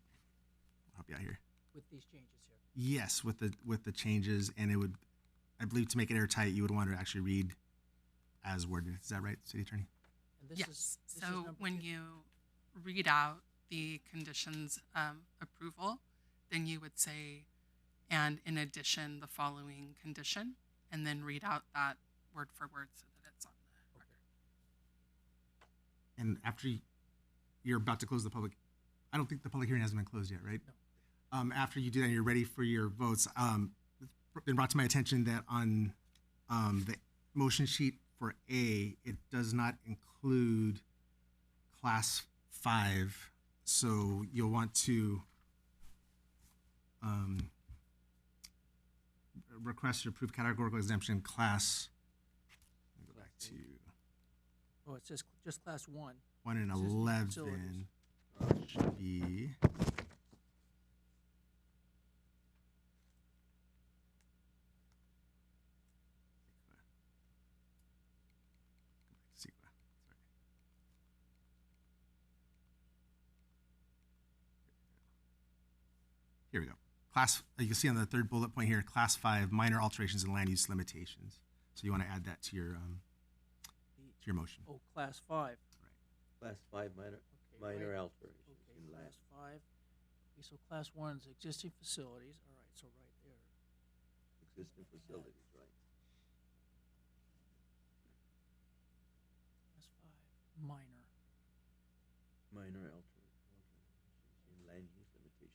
I'll help you out here. With these changes here? Yes, with the changes, and it would, I believe, to make it airtight, you would want to actually read as worded. Is that right, City Attorney? And this Yes. is So number when 2? you read out the conditions of approval, then you would say, and in addition, the following condition, and then read out that word for word so that it's on the record. And after you're about to close the public, I don't think the public hearing hasn't been closed yet, right? No. After you do that, and you're ready for your votes. It's been brought to my attention that on the motion sheet for A, it does not include Class 5. So you'll want to request to approve categorical exemption Class. Let me go back to Oh, it says just class 1. 1 and Existing 11 facilities. should be. Here we go. You can see on the third bullet point here, Class 5, minor alterations and land use limitations. So you want to add that to your motion. Oh, class 5. Class 5 minor, Okay, minor right. alterations Okay, in land. class 5. Okay, so class 1 is existing facilities. All right, so right there. Existing facilities, right? Class 5, minor. Minor alterations in land use limitations.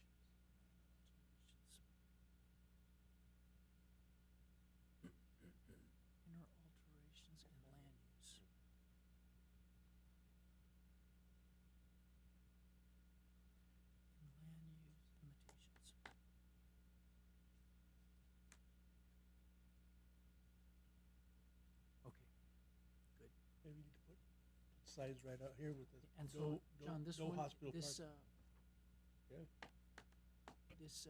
Minor alterations in land use. In land use limitations. Okay, good. Maybe we need to put signs right out here with the And so, John, this no one, hospital this, parking. Yeah. this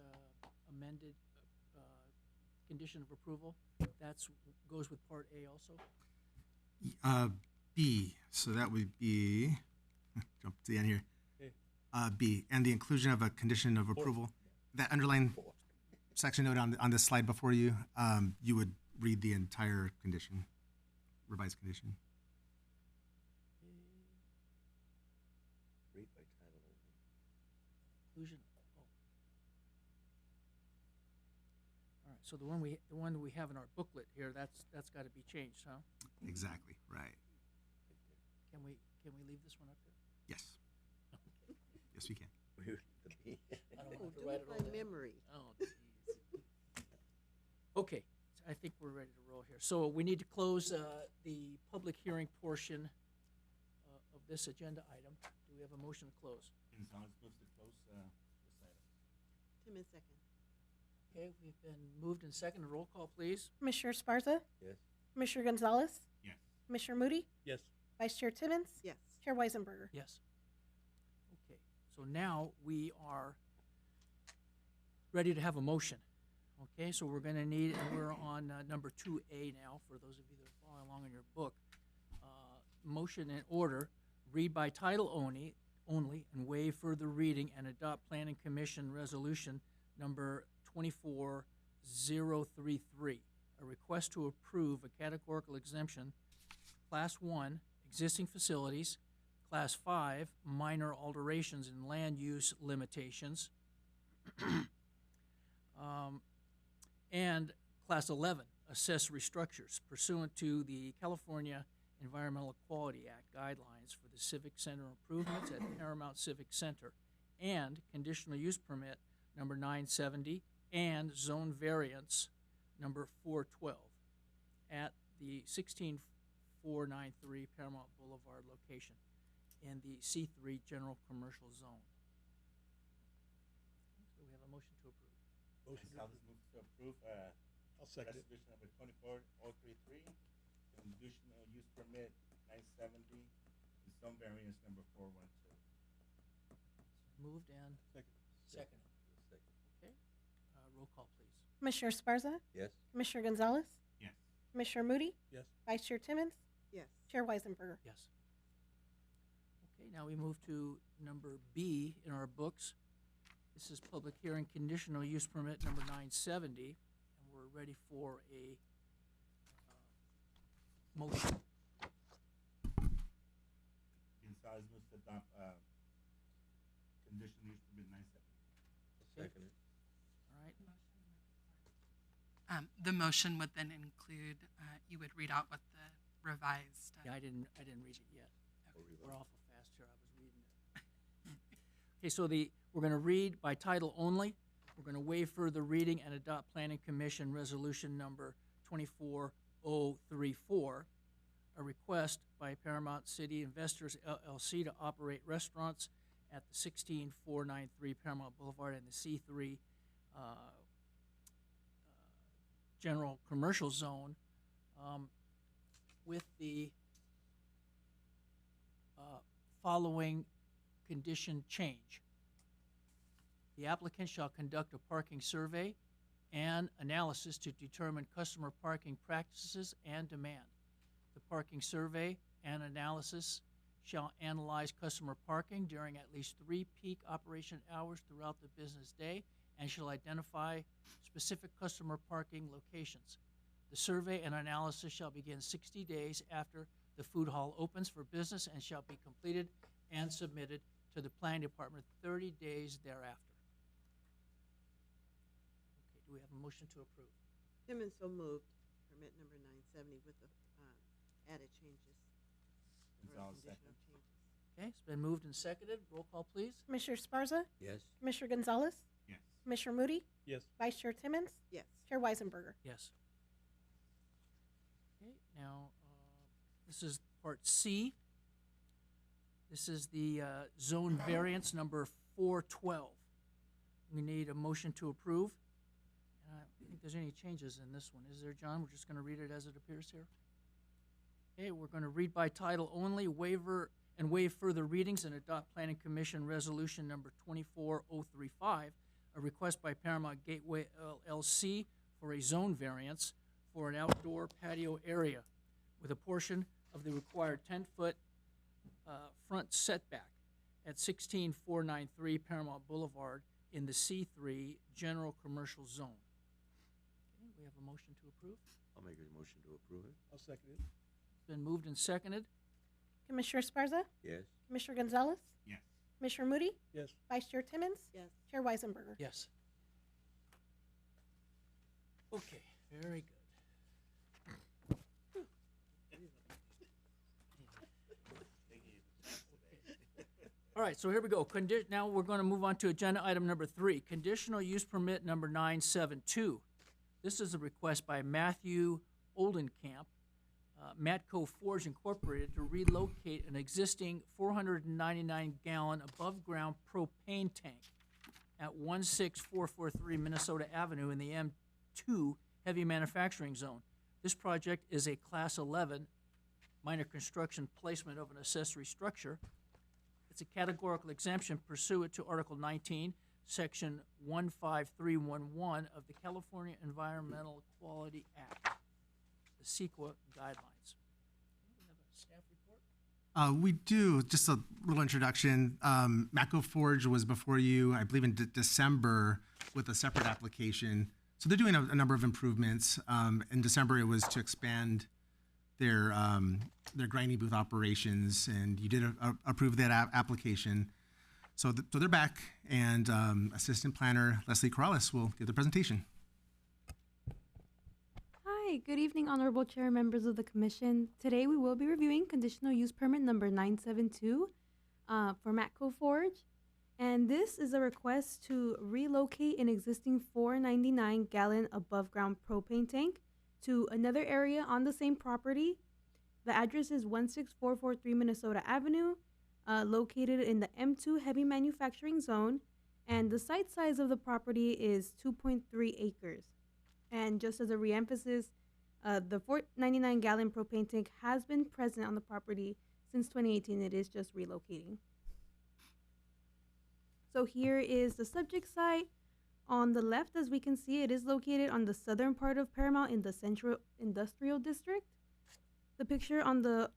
amended condition of approval, goes with Part A also? B, so that would be, jump to the end here. Okay. B, and the inclusion of a condition of approval. That underlined section note on this slide before you, you would read the entire condition, revised condition. Read by title only. Inclusion, oh. All right, so the one we have in our booklet here, that's gotta be changed, huh? Exactly, right. Can we leave this one up here? Yes. Yes, we can. Where's the B? I don't Oh, have to do write it it all by down. memory. Oh, jeez. Okay, I think we're ready to roll here. So we need to close the public hearing portion of this agenda item. Do we have a motion to close? Gonzalez moves to close this item. Timmons second. Okay, we've been moved and seconded. Roll call, please. Commissioner Sparza, Yes. Commissioner Gonzalez, Yes. Commissioner Moody, Yes. Vice Chair Timmons, Yes. Chair Weisenberger. Yes. Okay, so now we are ready to have a motion. Okay, so we're gonna need, and we're on number 2A now, for those of you that are following along in your book. Motion in order, read by title only, and waive further reading and adopt Planning Commission Resolution number 24033. A request to approve a categorical exemption, Class 1, existing facilities, Class 5, minor alterations in land use limitations, and Class 11, accessory structures pursuant to the California Environmental Quality Act guidelines for the Civic Center improvements at Paramount Civic Center, and conditional use permit number 970, and zone variance number 412 at the 493 Paramount Boulevard location in the C3 General Commercial Zone. So we have a motion to approve. Motion to Gonzalez moves to approve, I'll second it. resolution number 24033, conditional use permit 970, and zone variance number 412. Moved and Second. seconded. Second. Okay. Roll call, please. Commissioner Sparza, Yes. Commissioner Gonzalez, Yes. Commissioner Moody, Yes. Vice Chair Timmons, Yes. Chair Weisenberger. Yes. Okay, now we move to number B in our books. This is public hearing conditional use permit number 970, and we're ready for a motion. Gonzalez moves to adopt, conditional use permit 970. Second it. All right. The motion would then include, you would read out what the revised. Yeah, I didn't read it yet. Or read We're it. awful fast here. I was reading it. Okay, so we're going to read by title only. We're going to waive further reading and adopt Planning Commission Resolution Number 24034, a request by Paramount City Investors LLC to operate restaurants at the 16493 Paramount Boulevard in the C3 General Commercial Zone, with the following condition change. The applicant shall conduct a parking survey and analysis to determine customer parking practices and demand. The parking survey and analysis shall analyze customer parking during at least 3 peak operation hours throughout the business day and shall identify specific customer parking locations. The survey and analysis shall begin 60 days after the food hall opens for business and shall be completed and submitted to the planning department 30 days thereafter. Okay, do we have a motion to approve? Timmons so moved. Permit number 970 with the added changes. or Gonzalez conditional second. changes. Okay, it's been moved and seconded. Roll call, please. Commissioner Sparza, Yes. Commissioner Gonzalez, Yes. Commissioner Moody, Yes. Vice Chair Timmons, Yes. Chair Weisenberger. Yes. Okay, now, this is part C. This is the zone variance number 412. We need a motion to approve. And I don't think there's any changes in this one, is there, John? We're just going to read it as it appears here. Okay, we're going to read by title only, waiver and waive further readings and adopt Planning Commission Resolution Number 24035, a request by Paramount Gateway LLC for a zone variance for an outdoor patio area with a portion of the required 10-foot front setback at 16493 Paramount Boulevard in the C3 General Commercial Zone. Okay, we have a motion to approve. I'll make a motion to approve it. I'll second it. It's been moved and seconded. Commissioner Sparza, Yes. Commissioner Gonzalez, Yes. Commissioner Moody, Yes. Vice Chair Timmons, Yes. Chair Weisenberger. Yes. Okay, very good. All right, so here we go. Now we're going to move on to agenda item number 3, conditional use permit number 972. This is a request by Matthew Oldenkamp, Matco Forge Incorporated, to relocate an existing 499-gallon above-ground propane tank at 16443 Minnesota Avenue in the M2 Heavy Manufacturing Zone. This project is a Class 11 minor construction placement of an accessory structure. It's a categorical exemption pursuant to Article 19, Section 15311 of the California Environmental Quality Act, the CEQA guidelines. We have a staff report? We do. Just a little introduction. Matco Forge was before you, I believe, in December with a separate application. So they're doing a number of improvements. In December, it was to expand their grinding booth operations, and you did approve that application. So they're back, and Assistant Planner Leslie Corrales will give the presentation. Hi, good evening, Honorable Chair, members of the Commission. Today we will be reviewing conditional use permit number 972 for Matco Forge. And this is a request to relocate an existing 499-gallon above-ground propane tank to another area on the same property. The address is 16443 Minnesota Avenue, located in the M2 heavy manufacturing zone, and the site size of the property is 2.3 acres. And just as a reemphasis, the 499-gallon propane tank has been present on the property since 2018. It is just relocating. So here is the subject site. On the left, as we can see, it is located on the southern part of Paramount in the Central Industrial District. The picture on the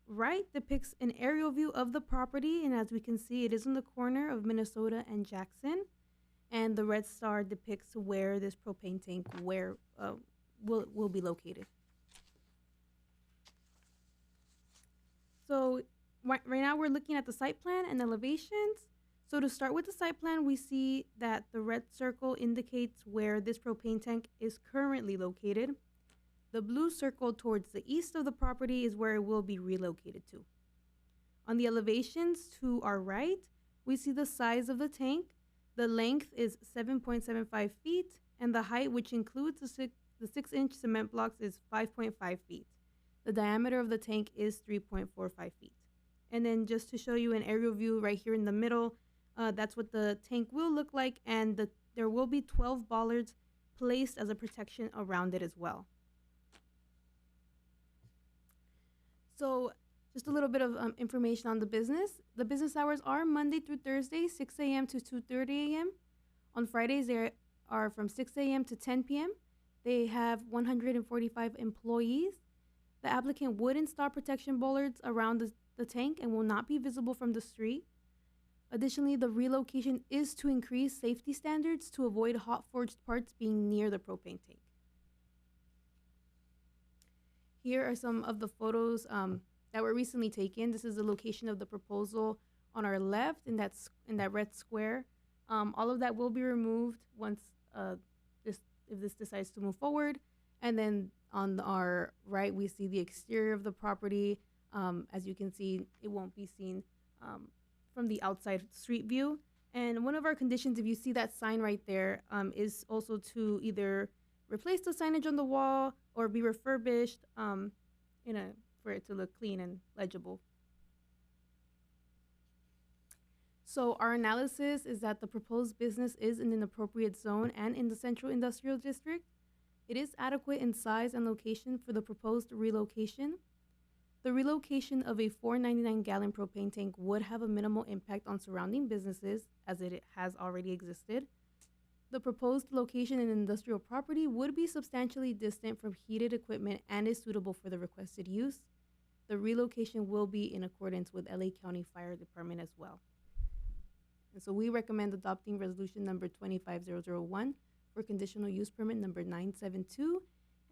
right depicts an aerial view of the property, and as we can see, it is in the corner of Minnesota and Jackson. And the red star depicts where this propane tank will be located. So right now we're looking at the site plan and elevations. So to start with the site plan, we see that the red circle indicates where this propane tank is currently located. The blue circle towards the east of the property is where it will be relocated to. On the elevations to our right, we see the size of the tank. The length is 7.75 feet, and the height, which includes the 6-inch cement blocks, is 5.5 feet. The diameter of the tank is 3.45 feet. And then just to show you an aerial view right here in the middle, that's what the tank will look like, and there will be 12 bollards placed as a protection around it as well. So just a little bit of information on the business. The business hours are Monday through Thursday, 6 a.m. to 2:30 a.m. On Fridays, they are from 6 a.m. to 10 p.m. They have 145 employees. The applicant would install protection bollards around the tank and will not be visible from the street. Additionally, the relocation is to increase safety standards to avoid hot forged parts being near the propane tank. Here are some of the photos that were recently taken. This is the location of the proposal on our left in that red square. All of that will be removed once if this decides to move forward. And then on our right, we see the exterior of the property. As you can see, it won't be seen from the outside street view. And one of our conditions, if you see that sign right there, is also to either replace the signage on the wall or be refurbished for it to look clean and legible. So our analysis is that the proposed business is in an appropriate zone and in the Central Industrial District. It is adequate in size and location for the proposed relocation. The relocation of a 499-gallon propane tank would have a minimal impact on surrounding businesses, as it has already existed. The proposed location in industrial property would be substantially distant from heated equipment and is suitable for the requested use. The relocation will be in accordance with LA County Fire Department as well. And so we recommend adopting resolution number 25001 for conditional use permit number 972.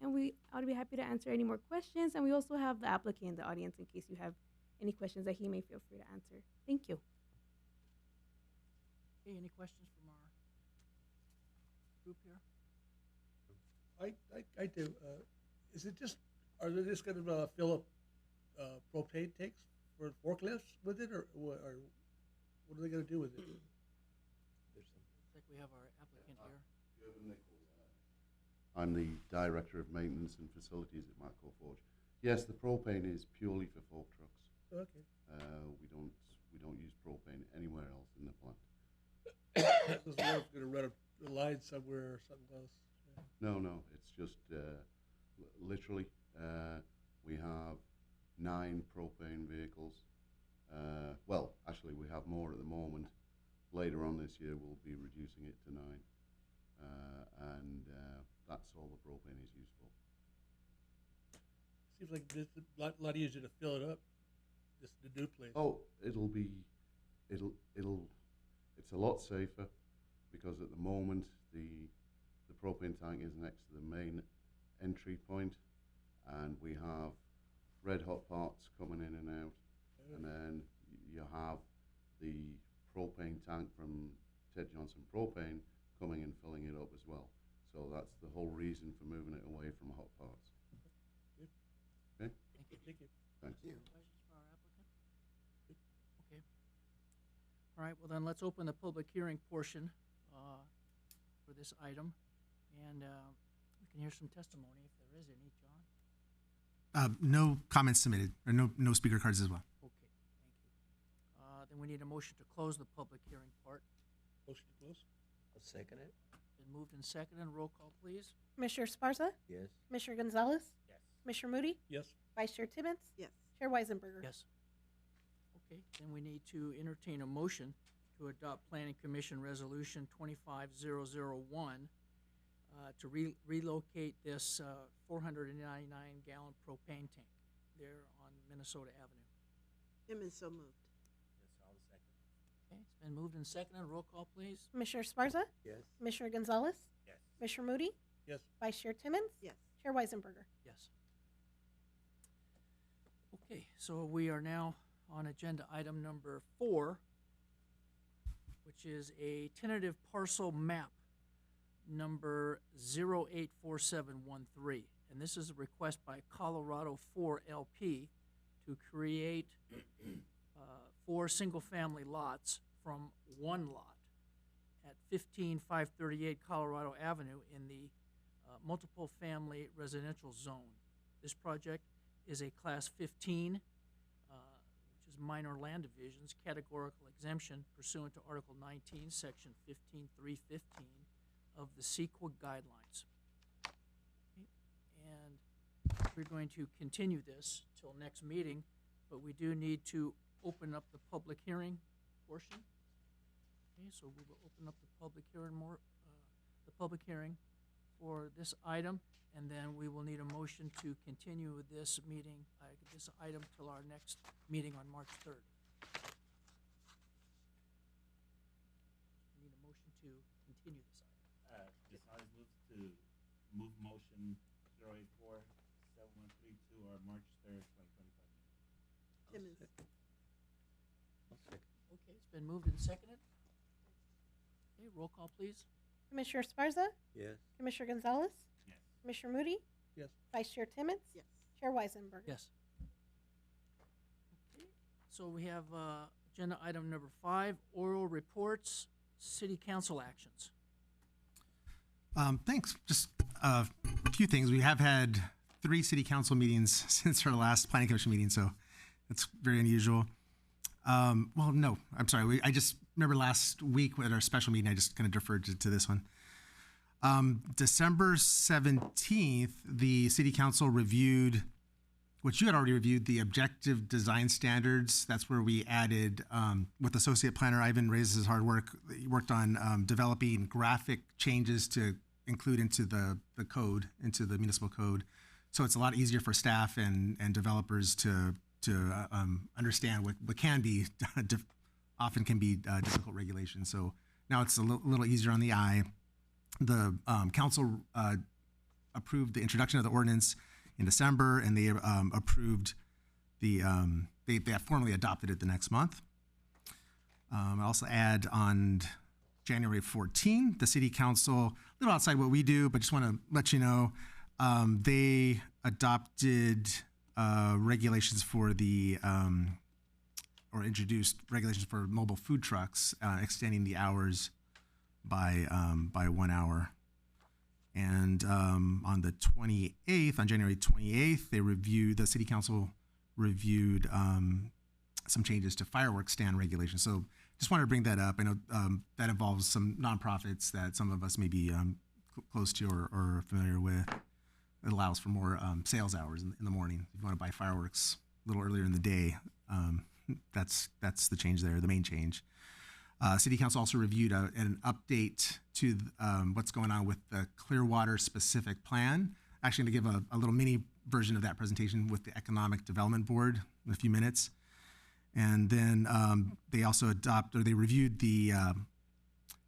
And I would be happy to answer any more questions. And we also have the applicant in the audience in case you have any questions that he may feel free to answer. Thank you. Okay, any questions from our group here? I do. Are they just going to fill up propane tanks for forklifts with it, or what are they going to do with it? Looks like we have our applicant here. I'm the Director of Maintenance and Facilities at Matco Forge. Yes, the propane is purely for fork trucks. Okay. We don't use propane anywhere else in the plant. So we're going to run a line somewhere or something else. No, it's just literally we have 9 propane vehicles. Well, actually, we have more at the moment. Later on this year, we'll be reducing it to 9, and that's all the propane is used for. Seems like it's a lot easier to fill it up. Just the new place. Oh, it's a lot safer because at the moment the propane tank is next to the main entry point, and we have red hot parts coming in and out, and then you have the propane tank from Ted Johnson Propane coming and filling it up as well. So that's the whole reason for moving it away from hot parts. Okay? Thank you. Thanks. Any questions for our applicant? Okay. All right, well then let's open the public hearing portion for this item. And we can hear some testimony if there is any, John. No comments submitted, or no speaker cards as well. Okay, thank you. Then we need a motion to close the public hearing part. Motion to close? I'll second it. Been moved and seconded. Roll call, please. Commissioner Sparza, Yes. Commissioner Gonzalez, Yes. Commissioner Moody, Yes. Vice Chair Timmons, Yes. Chair Weisenberger. Yes. Okay, then we need to entertain a motion to adopt Planning Commission Resolution 25001 to relocate this 499-gallon propane tank there on Minnesota Avenue. Timmons so moved. Yes, I'll second. Okay, it's been moved and seconded. Roll call, please. Commissioner Sparza, Yes. Commissioner Gonzalez, Yes. Commissioner Moody, Yes. Vice Chair Timmons, Yes. Chair Weisenberger. Yes. Okay, so we are now on agenda item number 4, which is a tentative parcel map number 084713. And this is a request by Colorado 4 LP to create 4 single-family lots from one lot at 15538 Colorado Avenue in the multiple family residential zone. This project is a class 15, which is minor land divisions, categorical exemption pursuant to Article 19, Section 15315 of the CEQA guidelines. Okay, and we're going to continue this till next meeting, but we do need to open up the public hearing portion. Okay, so we will open up the public hearing for this item, and then we will need a motion to continue this meeting, this item till our next meeting on March 3rd. We need a motion to continue this item. Gonzalez moves to move motion 0847132 or March 3rd, 2025 meeting. Timmons. I'll second. Okay, it's been moved and seconded. Okay, roll call, please. Commissioner Sparza, Yes. Commissioner Gonzalez, Yes. Commissioner Moody, Yes. Vice Chair Timmons, Yes. Chair Weisenberger. Yes. Okay, so we have agenda item number 5, oral reports, city council actions. Thanks. Just a few things. We have had 3 city council meetings since our last planning commission meeting, so that's very unusual. Well, no, I'm sorry. I just remember last week at our special meeting, I just kind of deferred to this one. December 17th, the city council reviewed, which you had already reviewed, the objective design standards. That's where we added, with Associate Planner Ivan Reyes' hard work, he worked on developing graphic changes to include into the code, into the municipal code. So it's a lot easier for staff and developers to understand what can be, often can be difficult regulations. So now it's a little easier on the eye. The council approved the introduction of the ordinance in December, and they approved the, they formally adopted it the next month. I also add on January 14, the city council, a little outside what we do, but just want to let you know, they adopted regulations for the, or introduced regulations for mobile food trucks, extending the hours by 1 hour. And on the 28th, on January 28th, the city council reviewed some changes to fireworks stand regulations. So just wanted to bring that up. I know that involves some nonprofits that some of us may be close to or familiar with. It allows for more sales hours in the morning. If you want to buy fireworks a little earlier in the day, that's the change there, the main change. City Council also reviewed an update to what's going on with the Clearwater specific plan. Actually, going to give a little mini version of that presentation with the Economic Development Board in a few minutes. And then they also they reviewed the,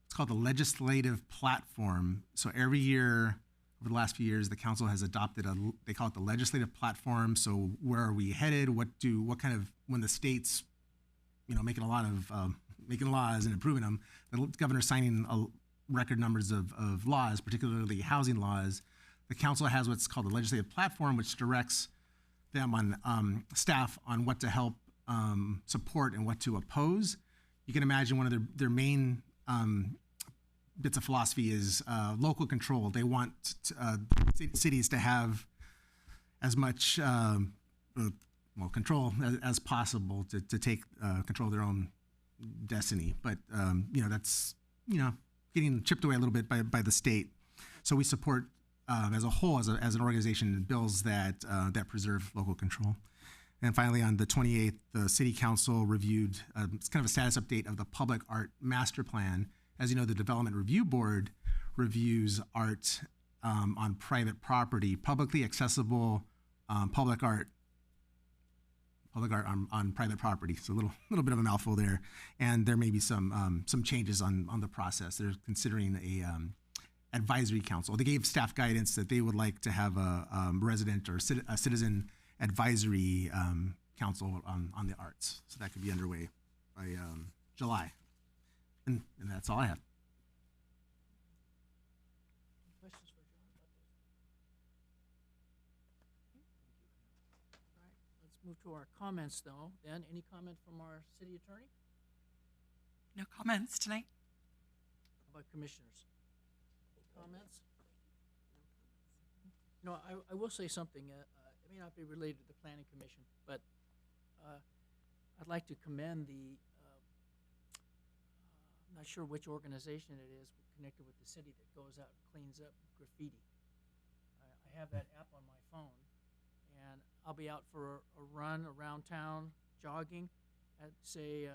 it's called the legislative platform. So every year over the last few years, the council has adopted they call it the legislative platform. So where are we headed? What kind of, when the state's, making a lot of, making laws and improving them, the governor's signing record numbers of laws, particularly housing laws. The council has what's called the legislative platform, which directs them on staff on what to help support and what to oppose. You can imagine one of their main bits of philosophy is local control. They want cities to have as much control as possible to take control of their own destiny. But that's getting chipped away a little bit by the state. So we support as a whole, as an organization, bills that preserve local control. And finally, on the 28th, the City Council reviewed it's kind of a status update of the Public Art Master Plan. As you know, the Development Review Board reviews art on private property, publicly accessible public art on private property. So a little bit of a mouthful there. And there may be some changes on the process. They're considering a advisory council. They gave staff guidance that they would like to have a resident or a citizen advisory council on the arts. So that could be underway by July. And that's all I have. Questions for John about those? Okay, thank you. All right, let's move to our comments though. Then, any comment from our city attorney? No comments tonight. How about commissioners? Any comments? No, I will say something. It may not be related to the planning commission, but I'd like to commend the I'm not sure which organization it is connected with the city that goes out and cleans up graffiti. I have that app on my phone, and I'll be out for a run around town jogging at say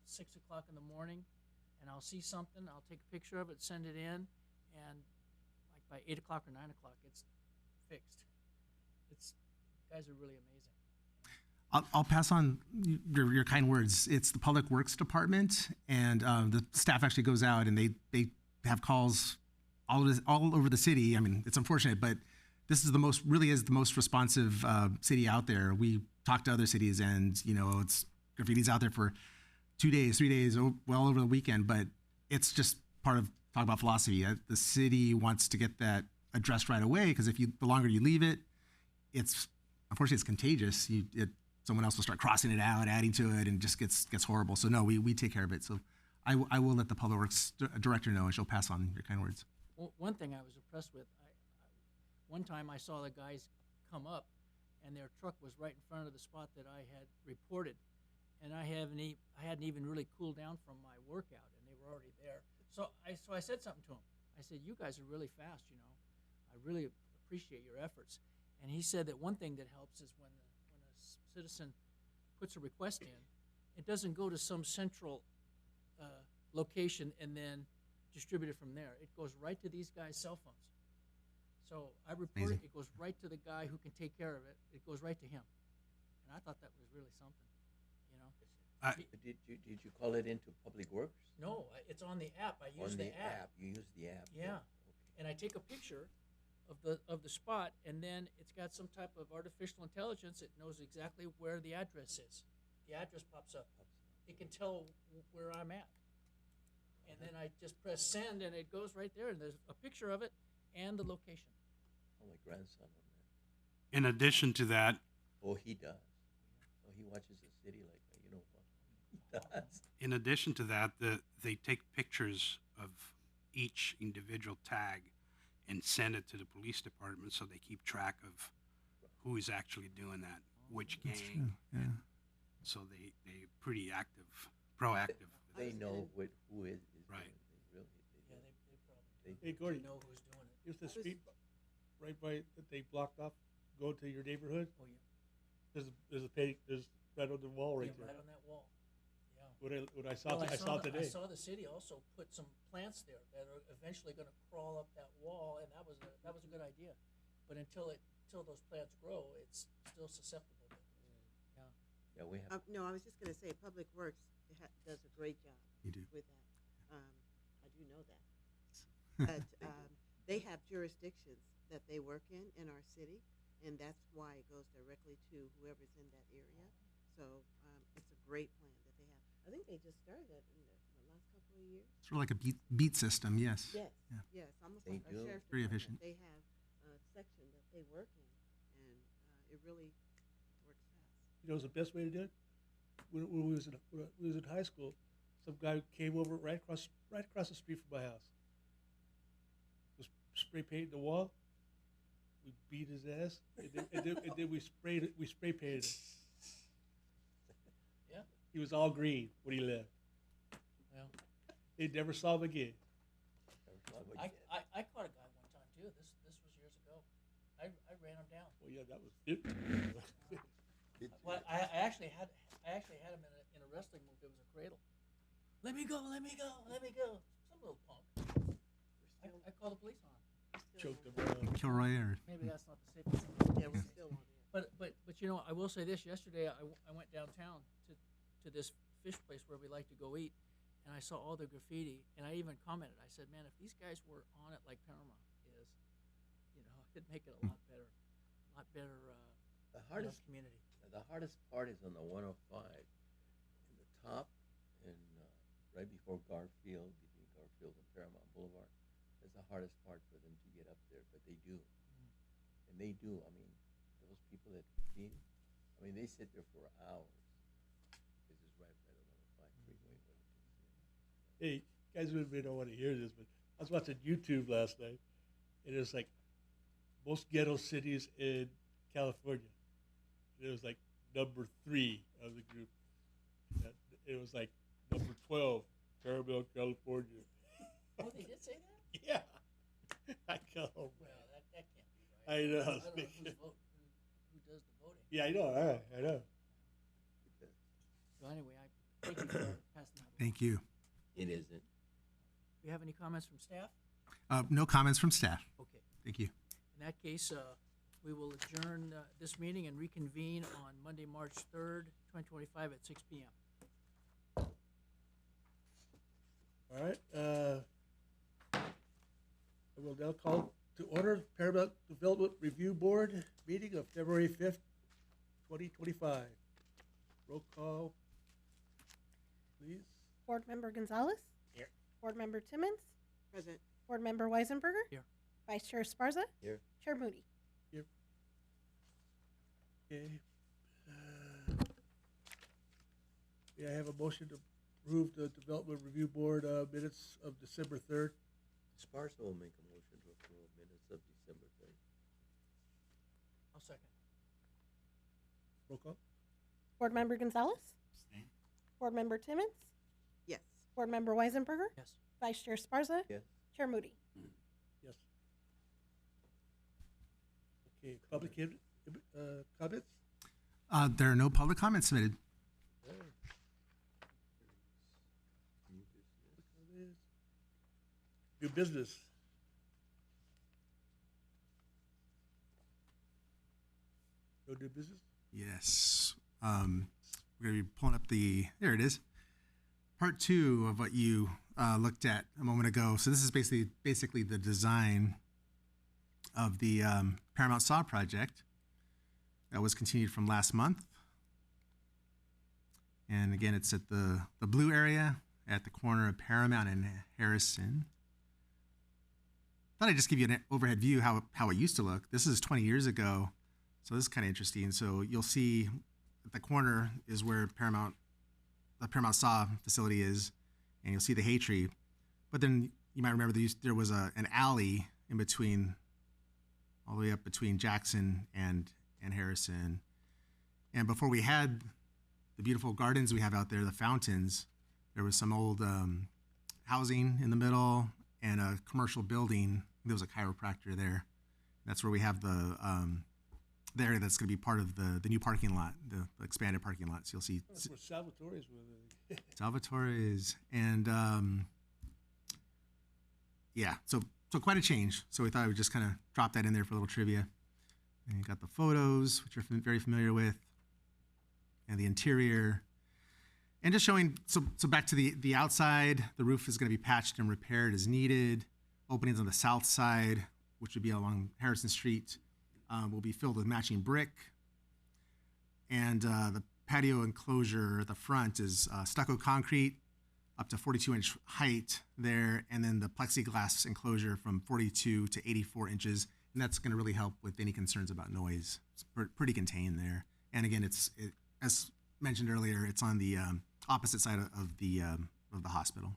6 o'clock in the morning, and I'll see something, I'll take a picture of it, send it in, and like by 8 o'clock or 9 o'clock it's fixed. Guys are really amazing. I'll pass on your kind words. It's the Public Works Department, and the staff actually goes out and they have calls all over the city. I mean, it's unfortunate, but this is the most responsive city out there. We talk to other cities, and it's graffiti's out there for 2 days, 3 days, well over the weekend. But it's just part of talk about philosophy. The city wants to get that addressed right away, because the longer you leave it, unfortunately it's contagious. Someone else will start crossing it out, adding to it, and it just gets horrible. So no, we take care of it. So I will let the Public Works Director know, and she'll pass on your kind words. Well, one thing I was impressed with, one time I saw the guys come up, and their truck was right in front of the spot that I had reported, and I hadn't even really cooled down from my workout, and they were already there. So I said something to him. I said, "You guys are really fast, I really appreciate your efforts." And he said that one thing that helps is when a citizen puts a request in, it doesn't go to some central location and then distributed from there. It goes right to these guys' cell phones. So I reported, it goes right to the guy who can take care of it. It goes right to him. And I thought that was really something, Did you call it into Public Works? No, it's on the app. I use the app. You use the app. Yeah. Okay. And I take a picture of the spot, and then it's got some type of artificial intelligence. It knows exactly where the address is. The address pops up. It can tell where I'm at. And then I just press send, and it goes right there, and there's a picture of it and the location. Oh, my grandson on that. In addition to that, Oh, he does. Oh, he watches the city like that. You know what? He does. in addition to that, they take pictures of each individual tag and send it to the police department, so they keep track of who is actually doing that, which That's gang. true. Yeah. So they pretty proactive. They know who is Right. doing it. They really, Yeah, they probably they, Hey, Gordy, know who's doing it. is the street right by that they blocked off go to your neighborhood? Oh, yeah. There's right on the wall right Yeah, there. right on that wall. Yeah. What I saw today. I saw the city also put some plants there that are eventually going to crawl up that wall, and that was a good idea. But until those plants grow, it's still susceptible. yeah, we have. No, I was just going to say, Public Works does a great job You do. with that. I do know that. But they have jurisdictions that they work in our city, and that's why it goes directly to whoever's in that area. So it's a great plan that they have. I think they just started that in the last couple of years. Sort of like a beat system, yes. Yes, Yeah. yes, almost They like do. a sheriff's Very department. efficient. They have a section that they work in, and it really works fast. You know, it's the best way to do it. When we was in high school, some guy came over right across the street from my house. Was spray painting the wall. we beat his ass, and then we spray painted him. Yeah, He was all green when he left. well, They never saw him again. Never saw him I, again. I caught a guy one time too. This was years ago. I ran him down. Well, yeah, that was it. Did Well, you? I actually had him in a wrestling move. It was a cradle. Let me go, let me go, let me go. Some little punk. I called the police on him. Choked him around. Kilroy or Maybe that's not the safest thing. Yeah, we're still on it. But you know, I will say this. Yesterday, I went downtown to this fish place where we like to go eat, and I saw all the graffiti, and I even commented. I said, "Man, if these guys were on it like Paramount is, you know, it'd make it a lot better, The hardest, community." the hardest part is on the 105, in the top, and right before Garfield, between Garfield and Paramount Boulevard. That's the hardest part for them to get up there, but they do, and they do. I mean, those people that graffiti, I mean, they sit there for hours. This is right by the 105 freeway where you can see it. Hey, guys may don't want to hear this, but I was watching YouTube last night, and it was like most ghetto cities in California. And it was like number 3 of the group. It was like number 12, Paramount, California. Oh, they did say that? Yeah. I go, Well, man. that can't be right. I know. I don't know who does the voting. Yeah, I know. I know. So anyway, I thank you for passing that along. thank you. It isn't. Do you have any comments from staff? No comments from staff. Okay. Thank you. In that case, we will adjourn this meeting and reconvene on Monday, March 3rd, 2025 at 6 p.m. All right. I will now call to order Paramount Development Review Board meeting of February 5th, 2025. Roll call, please. Board Member Gonzalez. Here. Board Member Timmons. Present. Board Member Weisenberger. Here. Vice Chair Esparza. Here. Chair Moody. Okay. May I have a motion to approve the Development Review Board minutes of December 3rd? Sparso will make a motion to approve minutes of December 3rd. I'll second. Roll call. Board Member Gonzalez. Abstain. Board Member Timmons. Yes. Board Member Weisenberger. Yes. Vice Chair Esparza. Yes. Chair Moody. Yes. Okay, public comments? There are no public comments submitted. New business. No new business? Yes. We're going to be pulling up there it is. Part 2 of what you looked at a moment ago. So this is basically the design of the Paramount Saw project that was continued from last month. And again, it's at the blue area at the corner of Paramount and Harrison. Thought I'd just give you an overhead view how it used to look. This is 20 years ago, so this is kind of interesting. So you'll see at the corner is where the Paramount Saw facility is, and you'll see the hay tree. But then you might remember there was an alley in between, all the way up between Jackson and Harrison. And before we had the beautiful gardens we have out there, the fountains, there was some old housing in the middle and a commercial building. There was a chiropractor there. That's where we have the area that's going to be part of the new parking lot, the expanded parking lot. So you'll see That's where Salvatore's were. Salvatore's and yeah, so quite a change. So we thought I would just kind of drop that in there for a little trivia. And you got the photos, which you're very familiar with, and the interior. And just showing, so back to the outside, the roof is going to be patched and repaired as needed. Openings on the south side, which would be along Harrison Street, will be filled with matching brick. And the patio enclosure at the front is stucco concrete up to 42-inch height there, and then the plexiglass enclosure from 42 to 84 inches. And that's going to really help with any concerns about noise. It's pretty contained there. And again, as mentioned earlier, it's on the opposite side of the hospital.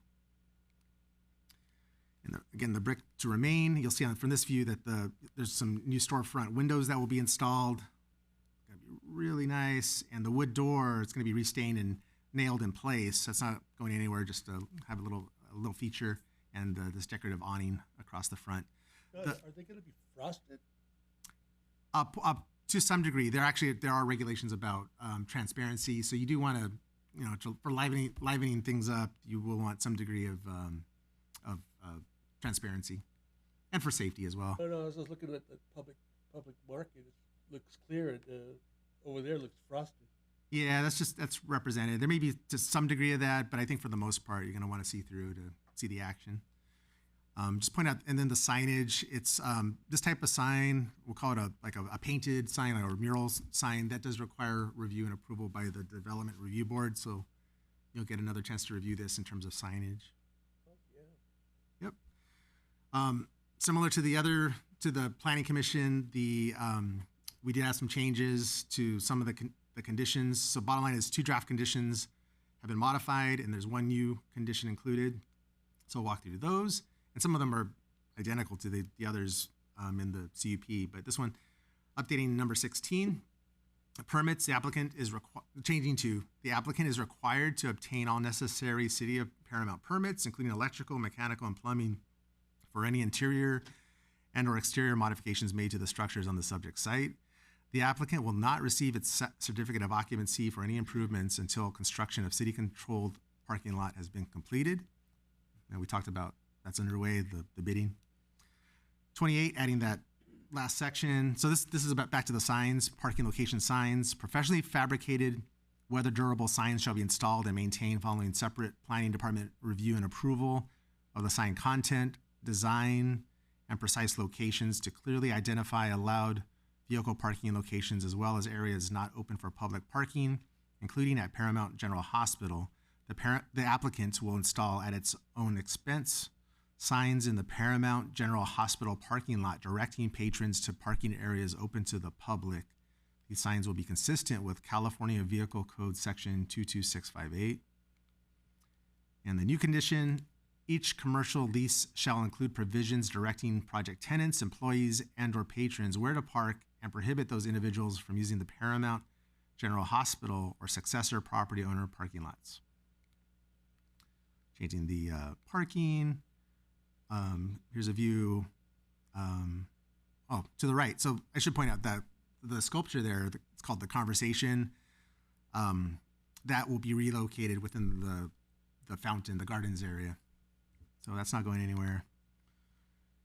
And again, the brick to remain. You'll see from this view that there's some new storefront windows that will be installed. Gonna be really nice. And the wood door is going to be restained and nailed in place. That's not going anywhere. Just to have a little feature, and this decorative awning across the front. Are they going to be frosted? Up to some degree. There are regulations about transparency. So you do want to, for livening things up, you will want some degree of transparency, and for safety as well. No, I was just looking at the public market. It looks clear, and over there it looks frosted. Yeah, that's represented. There may be to some degree of that, but I think for the most part, you're going to want to see through to see the action. Just point out, and then the signage. It's this type of sign. We'll call it a painted sign or mural sign that does require review and approval by the Development Review Board. So you'll get another chance to review this in terms of signage. Oh, yeah. Yep. Similar to the Planning Commission, we did have some changes to some of the conditions. So bottom line is 2 draft conditions have been modified, and there's 1 new condition included. So we'll walk through those. And some of them are identical to the others in the CUP. But this one, updating number 16, permits, the applicant is required to obtain all necessary City of Paramount permits, including electrical, mechanical, and plumbing for any interior and or exterior modifications made to the structures on the subject site. The applicant will not receive its certificate of occupancy for any improvements until construction of city-controlled parking lot has been completed. And we talked about that's underway, the bidding. 28, adding that last section. So this is about back to the signs, parking location signs. Professionally fabricated, weather durable signs shall be installed and maintained following separate planning department review and approval of the sign content, design, and precise locations to clearly identify allowed vehicle parking locations as well as areas not open for public parking, including at Paramount General Hospital. The applicant will install at its own expense signs in the Paramount General Hospital parking lot directing patrons to parking areas open to the public. These signs will be consistent with California Vehicle Code Section 22658. And the new condition, each commercial lease shall include provisions directing project tenants, employees, and or patrons where to park and prohibit those individuals from using the Paramount General Hospital or successor property owner parking lots. Changing the parking. Here's a view to the right. So I should point out that the sculpture there, it's called The Conversation, that will be relocated within the fountain, the gardens area. So that's not going anywhere.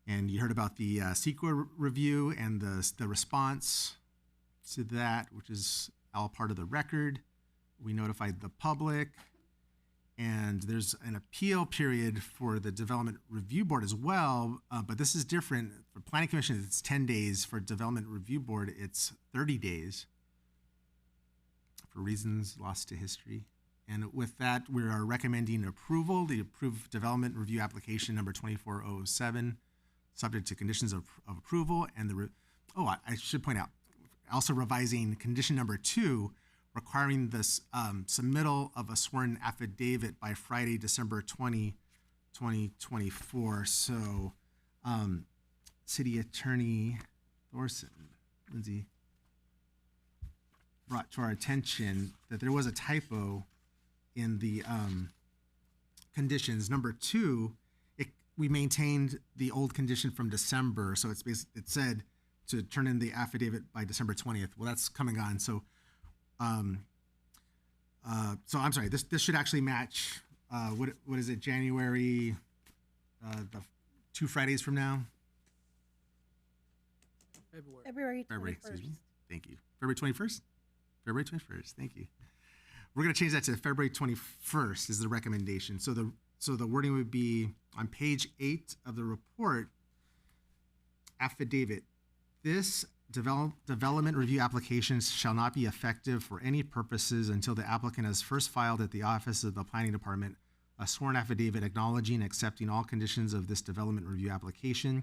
And you heard about the CEQA review and the response to that, which is all part of the record. We notified the public. And there's an appeal period for the Development Review Board as well, but this is different. For Planning Commission, it's 10 days. For Development Review Board, it's 30 days for reasons lost to history. And with that, we are recommending approval, the approved Development Review Application number 24007, subject to conditions of approval. And I should point out, also revising condition number 2, requiring this submittal of a sworn affidavit by Friday, December 20, 2024. So, City Attorney Thorson, Lindsay, brought to our attention that there was a typo in the conditions. Number 2, we maintained the old condition from December, so it said to turn in the affidavit by December 20th. Well, that's coming on, so I'm sorry. This should actually match. What is it? January, the 2 Fridays from now. February 21st. February. Excuse me. Thank you. February 21st. February 21st. Thank you. We're going to change that to February 21st is the recommendation. So the wording would be on page 8 of the report. Affidavit. This development review applications shall not be effective for any purposes until the applicant has first filed at the office of the planning department a sworn affidavit acknowledging and accepting all conditions of this development review application.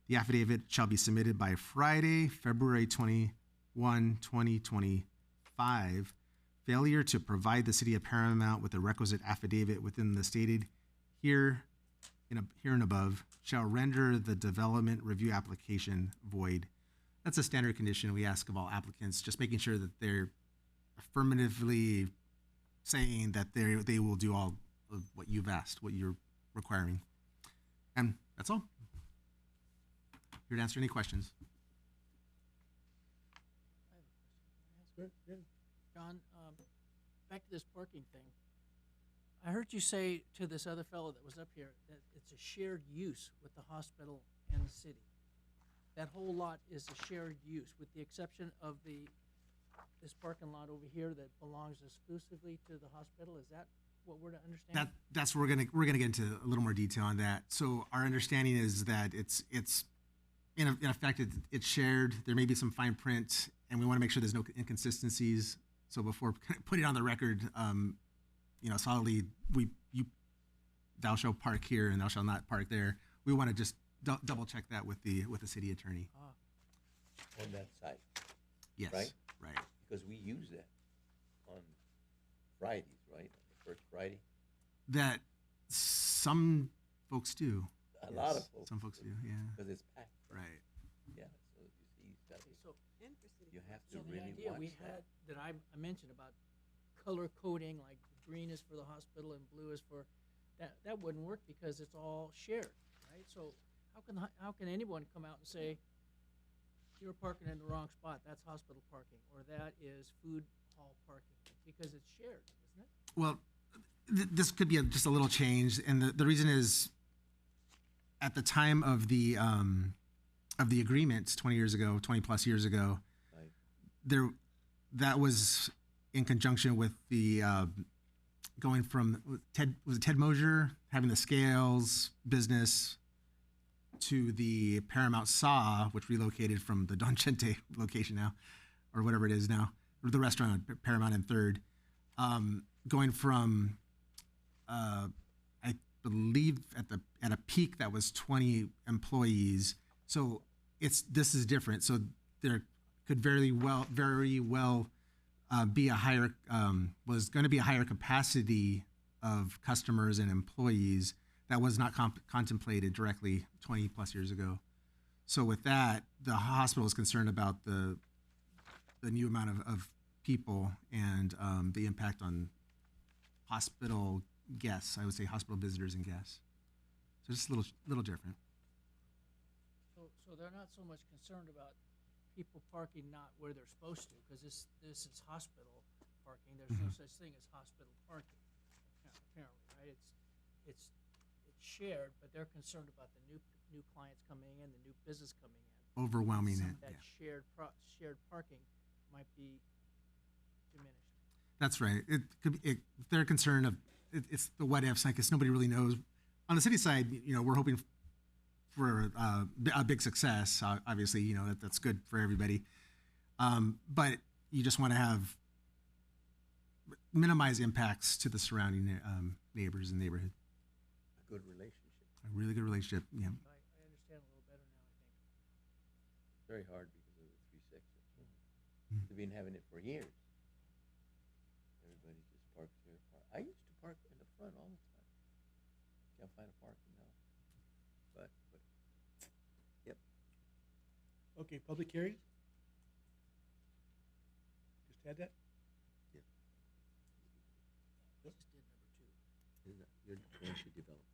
The affidavit shall be submitted by Friday, February 21, 2025. Failure to provide the City of Paramount with the requisite affidavit within the stated here here and above shall render the development review application void. That's a standard condition we ask of all applicants, just making sure that they're affirmatively saying that they will do all of what you've asked, what you're requiring. And that's all. Here to answer any questions. Good, good. John, back to this parking thing. I heard you say to this other fellow that was up here that it's a shared use with the hospital and the city. That whole lot is a shared use, with the exception of this parking lot over here that belongs exclusively to the hospital. Is that what we're to understand? That's where we're gonna get into a little more detail on that. So our understanding is that it's in effect it's shared. There may be some fine print, and we want to make sure there's no inconsistencies. So before putting it on the record, solidly thou shalt park here and thou shalt not park there. We want to just double check that with the city attorney. On that side, Yes. Right? Right. because we use that on Fridays, right? On the first Friday. That some folks do. A lot of folks. Some folks do. Yeah. Because it's packed. Right. Yeah, so you see, that Okay, so, And for city you have to so the really idea watch we had, that I mentioned about color coding, like green is for the hospital and blue is for, that wouldn't work because it's all shared, right? So how can anyone come out and say, you're parking in the wrong spot, that's hospital parking, or that is food hall parking, because it's shared, isn't it? Well, this could be just a little change, and the reason is, at the time of the agreement 20 plus years ago, Right. that was in conjunction with the going from Ted Mosier having the scales business to the Paramount Saw, which relocated from the Don Chente location now, or whatever it is now, or the restaurant on Paramount and Third, going from I believe at a peak that was 20 employees. So this is different. So there could very well be a higher was going to be a higher capacity of customers and employees that was not contemplated directly 20 plus years ago. So with that, the hospital is concerned about the new amount of people and the impact on hospital guests. I would say hospital visitors and guests. So just a little different. So they're not so much concerned about people parking not where they're supposed to, because this is hospital parking. There's no such thing as hospital parking, apparently, right? It's shared, but they're concerned about the new clients coming in, the new business coming in. Overwhelming Some it. of that Yeah. shared parking might be diminished. That's right. It could be, they're concerned of it's the what ifs. I guess nobody really knows. On the city side, we're hoping for a big success. Obviously, that's good for everybody. But you just want to minimize impacts to the surrounding neighbors and neighborhood. A good relationship. A really good relationship. Yeah. I understand a little better now, I think. It's very hard because of the 3 sections. Mm. They've been having it for years. Everybody just parks there. I used to park in the front all the time. Can't find a parking now. But yep. Okay, public hearing? Just had that? Yep. Just did number 2. Isn't that your plan should develop?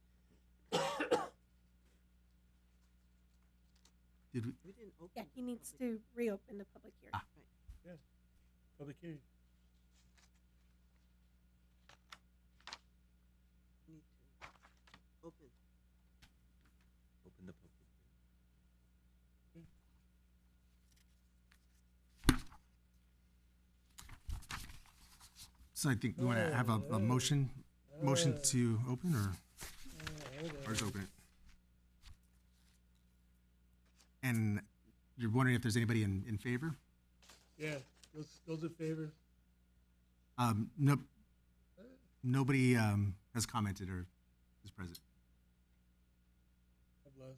Did we? We didn't open. Yeah, he the needs public- to reopen the public hearing. Public hearing. Need to open. Open the public hearing. So I think we want to have a motion to open or just open it. And you're wondering if there's anybody in favor? Yeah, those in favor? Nope. Nobody has commented or is present. God bless.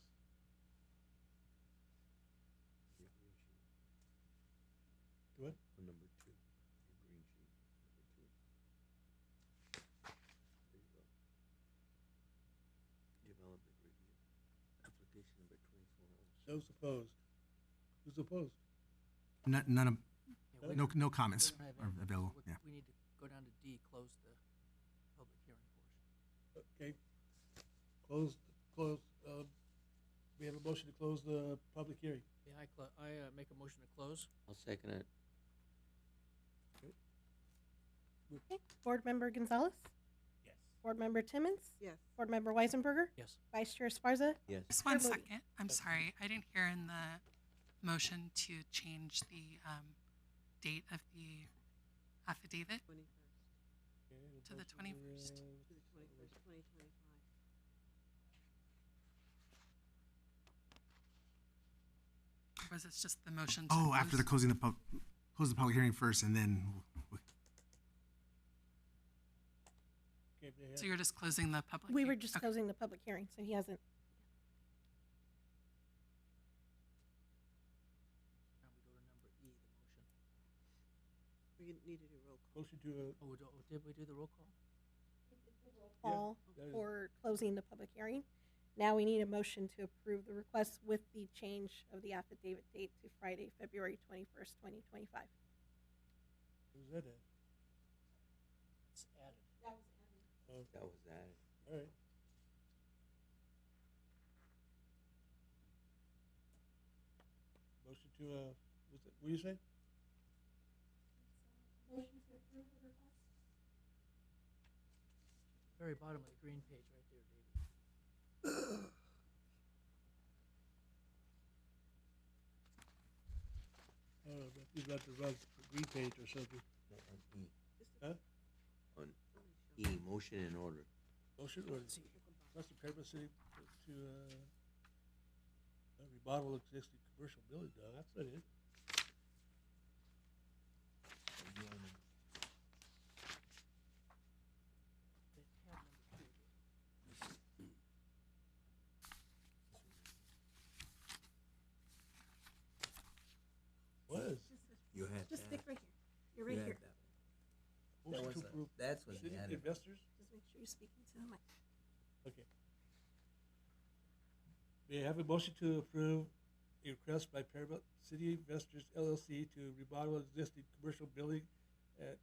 Your green sheet. Do what? On number 2. Your green sheet. Number 2. There you go. Development. Those opposed? Who's opposed? None of, Yeah, we- no comments we don't have are any. available. We- Yeah. We need to go down to D, close the public hearing portion. Okay. Close, we have a motion to close the public hearing. Yeah, I make a motion to close. I'll second it. Okay. Board Member Gonzalez, Yes. Board Member Timmons, Yes. Board Member Weisenberger, Yes. Vice Chair Esparza, Yes. Just one Chair Moody. second. I'm sorry. I didn't hear in the motion to change the date of the affidavit 21st Okay, to the 21st. to the 21st, 2025. Or was this just the motion to Oh, after the close? close the public hearing first, and then Okay, they have- So you're just closing the public We were hearing? just Okay. closing the public hearing, so he hasn't. Now we go to number E, the motion. We need to do roll call. Motion to, Did we do the roll call? Call that is- for closing the public hearing. Now we need a motion to approve the request with the change of the affidavit date to Friday, February 21st, 2025. who's that at? It's added. Oh, That was added. all right. Motion to, what do you say? Very bottom of the green page right there, David. Oh, he's got the wrong green page or something. No, on E. Huh? On E, motion in order. Motion or request of Paramount City to, remodel existing commercial building. No, that's not it. They have number 2. Was. You had Just stick that. right here. You're You right had here. that one. Motion was to a- approve That's what city they added. investors? Just make sure you're speaking to the mic. Okay. May I have a motion to approve a request by Paramount City Investors LLC to remodel existing commercial building at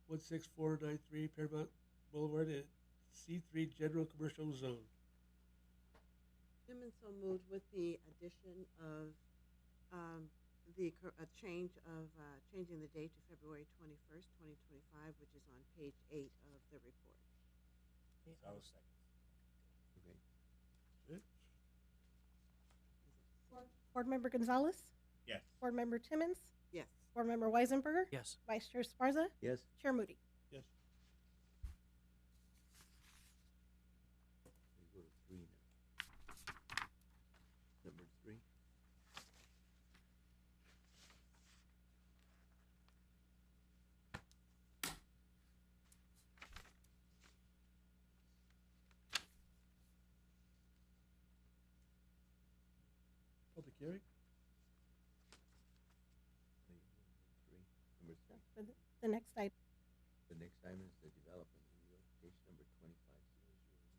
16493 Paramount Boulevard at C3 General Commercial Zone. Timmons so moved with the addition of, a change of, changing the date to February 21st, 2025, which is on page 8 of the report. Okay, So I was second. Okay. Good. Board Member Gonzalez, Yes. Board Member Timmons, Yes. Board Member Weisenberger, Yes. Vice Chair Esparza, Yes. Chair Moody. Yes. We go to 3 now. Number 3. Public hearing? Number 3. For the next item. The next item is the development review, case number 2500.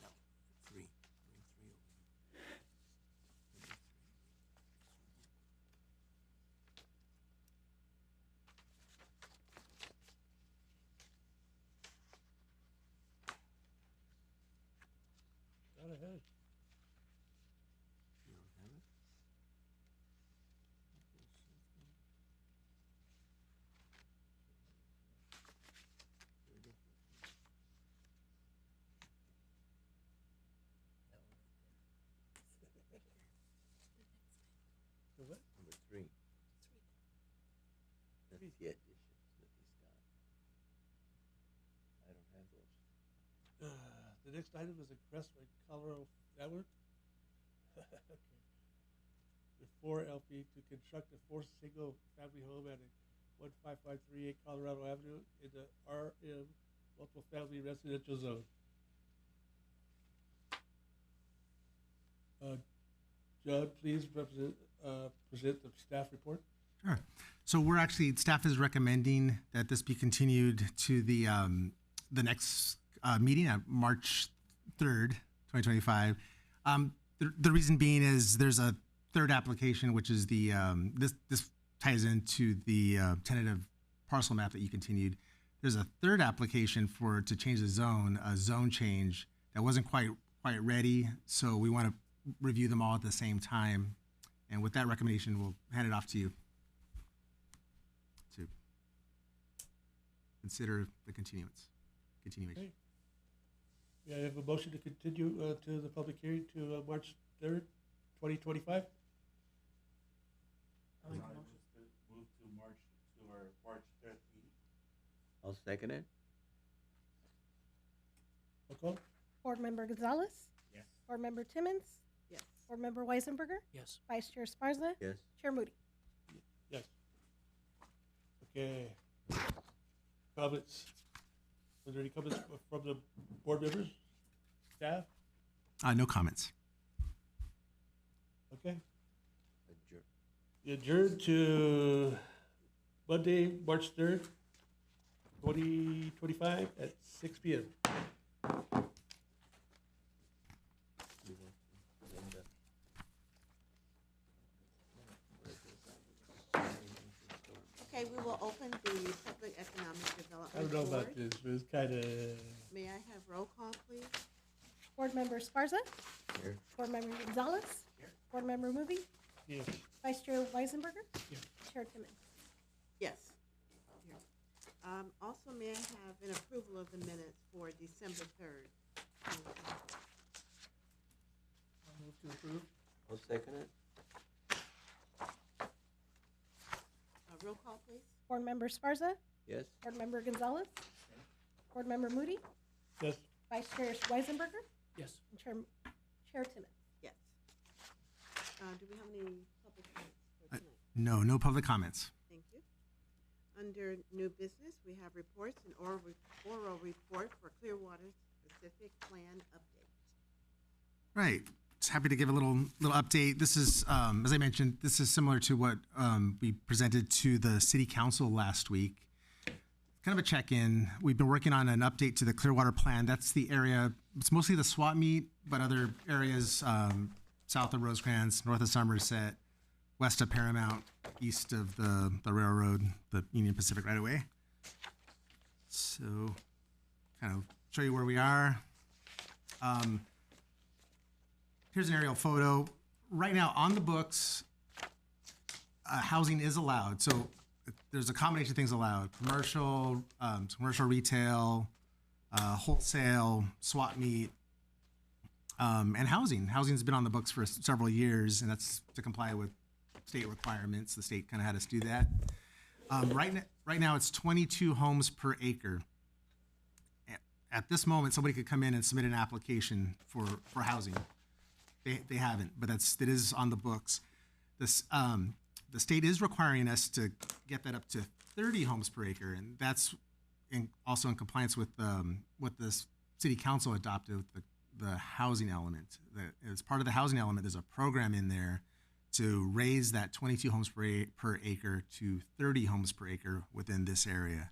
No, 3. Bring 3 over here. Number 3. Not ahead. You don't have it? Okay, so here it is. That one right there. The what? Number 3. That's the additions that he's got. I don't have those. The next item is a request by Colorado, that one? Okay. The 4LP to construct a 4-single-family home at 15538 Colorado Avenue in the RM multiple family residential zone. John, please present the staff report. Sure. So we're actually, staff is recommending that this be continued to the next meeting at March 3rd, 2025. The reason being is there's a third application, which is the, this ties into the tentative parcel map that you continued. There's a third application to change the zone, a zone change that wasn't quite ready. So we want to review them all at the same time. And with that recommendation, we'll hand it off to you to consider the continuation. Okay. Yeah, I have a motion to continue to the public hearing to March 3rd, 2025. Move to March, to our March 3rd meeting. I'll second it. Roll call? Board Member Gonzalez, Yes. Board Member Timmons, Yes. Board Member Weisenberger, Yes. Vice Chair Sparza, Yes. Chair Moody. Yes. Okay. Comments? Are there any comments from the board members, staff? No comments. Okay. Adjourn. We adjourn to Monday, March 3rd, 2025 at 6 p.m. Okay, we will open the Public Economic Development I don't know Board. about this, but it's kind of, May I have roll call, please? Board Member Sparza, Here. Board Member Gonzalez, Board Member Moody, yeah. Vice Chair Weisenberger, Yeah. Chair Timmons. Yes. Here. Also, may I have an approval of the minutes for December 3rd? I'll move to approve. I'll second it. Roll call, please. Board Member Sparza, Yes. Board Member Gonzalez, Board Member Moody, Yes. Vice Chair Weisenberger, Yes. and Chair Timmons. Yes. Do we have any public comments for tonight? No public comments. Thank you. Under new business, we have reports and oral report for Clearwater specific plan update. Right. Just happy to give a little update. This is, as I mentioned, this is similar to what we presented to the city council last week. Kind of a check-in. We've been working on an update to the Clearwater plan. That's the area, it's mostly the swap meet, but other areas south of Rosecrans, north of Somerset, west of Paramount, east of the railroad, the Union Pacific right away. So kind of show you where we are. Here's an aerial photo. Right now on the books, housing is allowed. So there's a combination of things allowed: commercial retail, wholesale, swap meet, and housing. Housing's been on the books for several years, and that's to comply with state requirements. The state kind of had us do that. Right now it's 22 homes per acre. At this moment, somebody could come in and submit an application for housing. They haven't, but it is on the books. This the state is requiring us to get that up to 30 homes per acre, and that's also in compliance with what the city council adopted with the housing element. As part of the housing element, there's a program in there to raise that 22 homes per acre to 30 homes per acre within this area.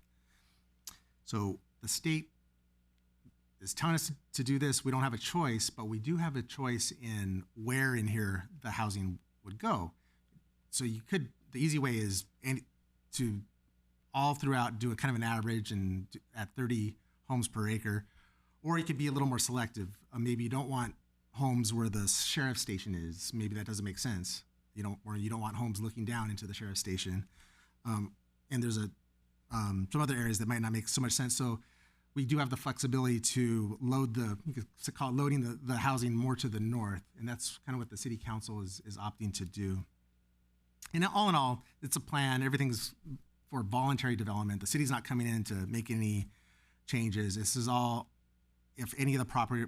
So the state is telling us to do this. We don't have a choice, but we do have a choice in where in here the housing would go. So the easy way is to all throughout do a kind of an average and at 30 homes per acre, or you could be a little more selective. Maybe you don't want homes where the sheriff's station is. Maybe that doesn't make sense. You don't want homes looking down into the sheriff's station. And there's some other areas that might not make so much sense. So we do have the flexibility to you could call it loading the housing more to the north, and that's kind of what the city council is opting to do. And all in all, it's a plan. Everything's for voluntary development. The city's not coming in to make any changes. This is all if any of the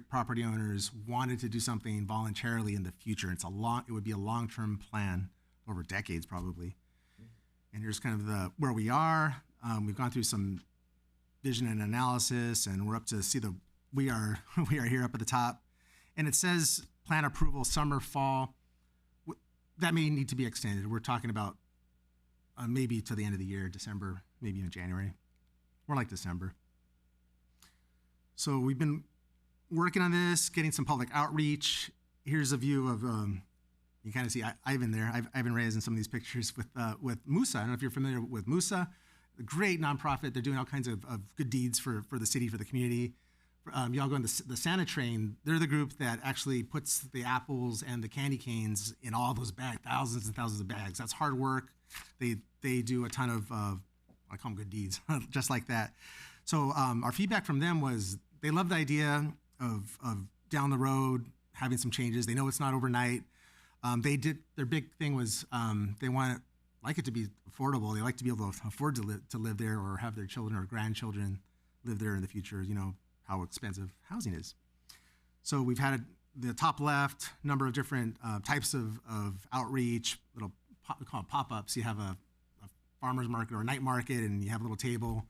property owners wanted to do something voluntarily in the future. It would be a long-term plan over decades probably. And here's kind of where we are. We've gone through some vision and analysis, and we're up to see we are here up at the top, and it says plan approval summer, fall. That may need to be extended. We're talking about maybe to the end of the year, December, maybe even January, more like December. So we've been working on this, getting some public outreach. Here's a view of, you kind of see Ivan there, Ivan Reyes in some of these pictures with Musa. I don't know if you're familiar with Musa, a great nonprofit. They're doing all kinds of good deeds for the city, for the community. Y'all go on the Santa train. They're the group that actually puts the apples and the candy canes in all those bags, thousands and thousands of bags. That's hard work. They do a ton of, I call them good deeds, just like that. So our feedback from them was they love the idea of down the road having some changes. They know it's not overnight. Their big thing was they like it to be affordable. They like to be able to afford to live there or have their children or grandchildren live there in the future. You know how expensive housing is. So we've had the top left number of different types of outreach, we call it pop-ups. You have a farmer's market or a night market, and you have a little table,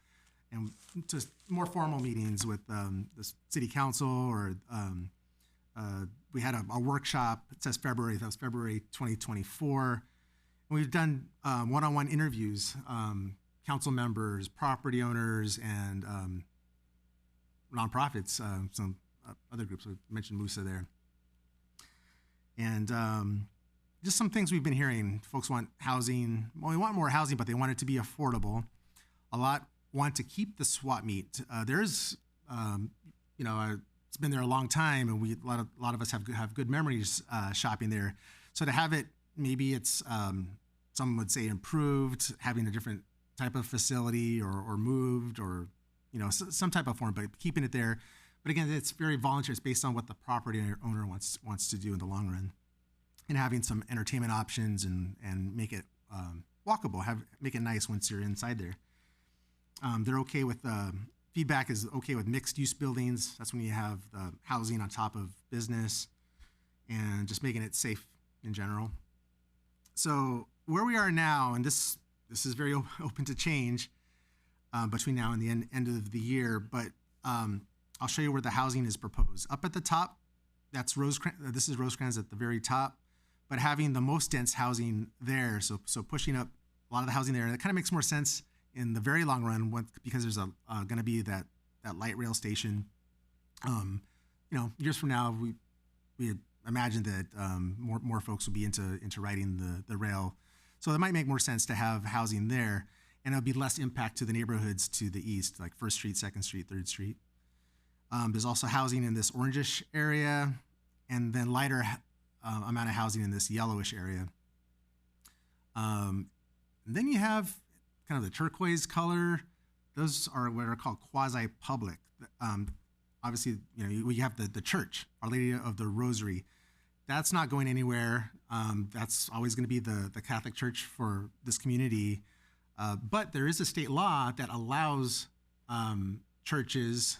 and just more formal meetings with the city council, or we had a workshop. It says February. That was February 2024. And we've done one-on-one interviews, council members, property owners, and nonprofits, some other groups. We mentioned Musa there. And just some things we've been hearing. Folks want housing. Well, we want more housing, but they want it to be affordable. A lot want to keep the swap meet. It's been there a long time, and a lot of us have good memories shopping there. So to have it, maybe it's some would say improved, having a different type of facility, or moved, or some type of form, but keeping it there. But again, it's very voluntary. It's based on what the property owner wants to do in the long run, and having some entertainment options and make it walkable. Make it nice once you're inside there. They're okay with feedback is okay with mixed use buildings. That's when you have the housing on top of business, and just making it safe in general. So where we are now, and this is very open to change between now and the end of the year, but I'll show you where the housing is proposed. Up at the top, that's this is Rosecrans at the very top, but having the most dense housing there, so pushing up a lot of the housing there, and it kind of makes more sense in the very long run because there's going to be that light rail station. Years from now, we imagine that more folks will be into riding the rail, so it might make more sense to have housing there, and it'll be less impact to the neighborhoods to the east, like 1st Street, 2nd Street, 3rd Street. There's also housing in this orangish area, and then lighter amount of housing in this yellowish area. And then you have kind of the turquoise color. Those are what are called quasi-public. Obviously, we have the church, Our Lady of the Rosary. That's not going anywhere. That's always going to be the Catholic Church for this community. But there is a state law that allows churches,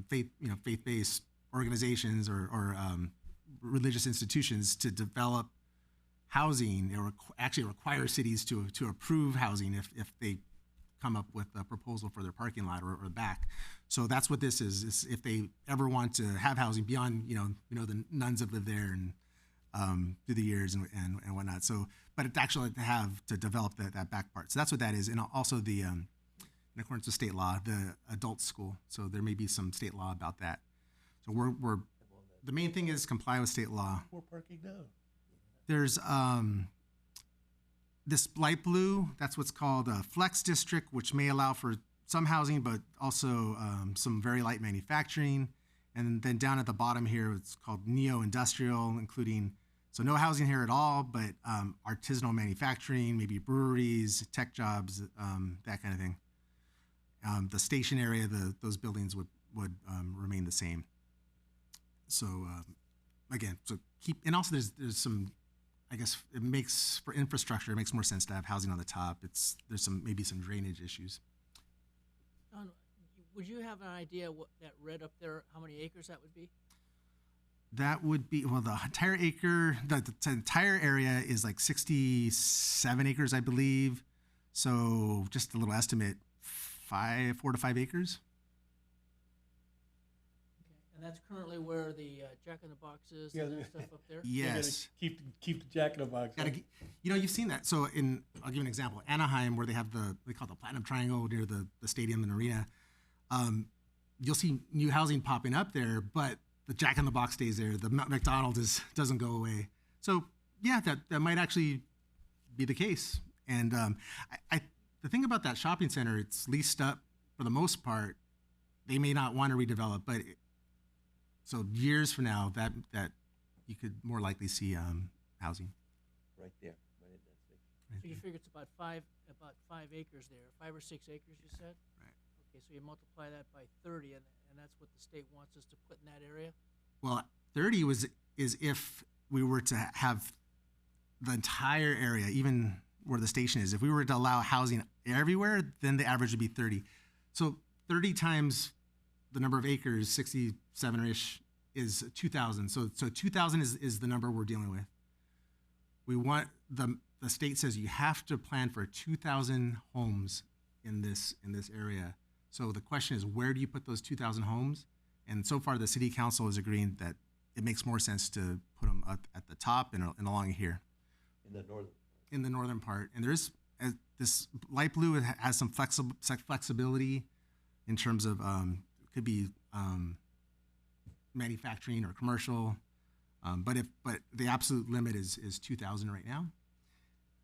faith-based organizations or religious institutions to develop housing. It actually requires cities to approve housing if they come up with a proposal for their parking lot or back. So that's what this is if they ever want to have housing beyond, the nuns that live there and through the years and whatnot. So, but it actually to develop that back part. So that's what that is. And also the, in accordance with state law, the adult school. So there may be some state law about that. So we're the main thing is comply with state law. More parking now. There's this light blue, that's what's called a flex district, which may allow for some housing, but also some very light manufacturing. And then down at the bottom here, it's called neo-industrial, including, so no housing here at all, but artisanal manufacturing, maybe breweries, tech jobs, that kind of thing. The station area, those buildings would remain the same. So again, and also there's some, I guess it makes, for infrastructure, it makes more sense to have housing on the top. There's maybe some drainage issues. John, would you have an idea what that red up there, how many acres that would be? That would be, well, the entire area is like 67 acres, I believe. So just a little estimate, 4 to 5 acres. And that's currently where the Jack in the Box is Yeah, and the- that stuff up there? They gotta Yes. keep the Jack in the Box. Gotta, you've seen that. So I'll give you an example. Anaheim, where they have they call it the Platinum Triangle near the stadium and arena. You'll see new housing popping up there, but the Jack in the Box stays there. The McDonald's doesn't go away. So yeah, that might actually be the case. And the thing about that shopping center, it's leased up for the most part. They may not want to redevelop, but so years from now, that you could more likely see housing. Right there, right at that section. So you figure it's about 5 acres there, 5 or 6 acres, you said? Right. Okay, so you multiply that by 30, and that's what the state wants us to put in that area? Well, 30 is if we were to have the entire area, even where the station is. If we were to allow housing everywhere, then the average would be 30. So 30 times the number of acres, 67-ish, is 2,000. So 2,000 is the number we're dealing with. We want the state says you have to plan for 2,000 homes in this area. So the question is, where do you put those 2,000 homes? And so far, the city council is agreeing that it makes more sense to put them up at the top and along here. In the northern. In the northern part, and there's this light blue has some flexibility in terms of it could be manufacturing or commercial, but the absolute limit is 2,000 right now,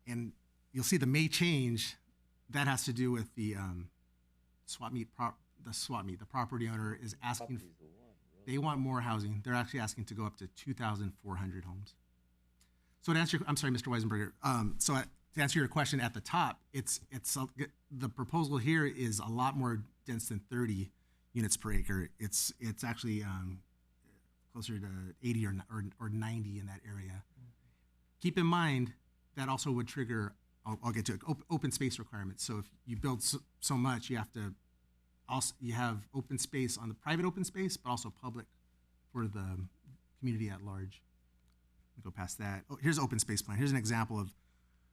and you'll see the may change. That has to do with the swap meet. The property owner is asking. Property's the one, really. They want more housing. They're actually asking to go up to 2,400 homes. So to answer, I'm sorry, Mr. Weisenberger. To answer your question, at the top, the proposal here is a lot more dense than 30 units per acre. It's actually closer to 80 or 90 in that area. Keep in mind that also would trigger. I'll get to it. Open space requirements. So if you build so much, you have open space on the private open space, but also public for the community at large. Go past that. Oh, here's open space plan. Here's an example of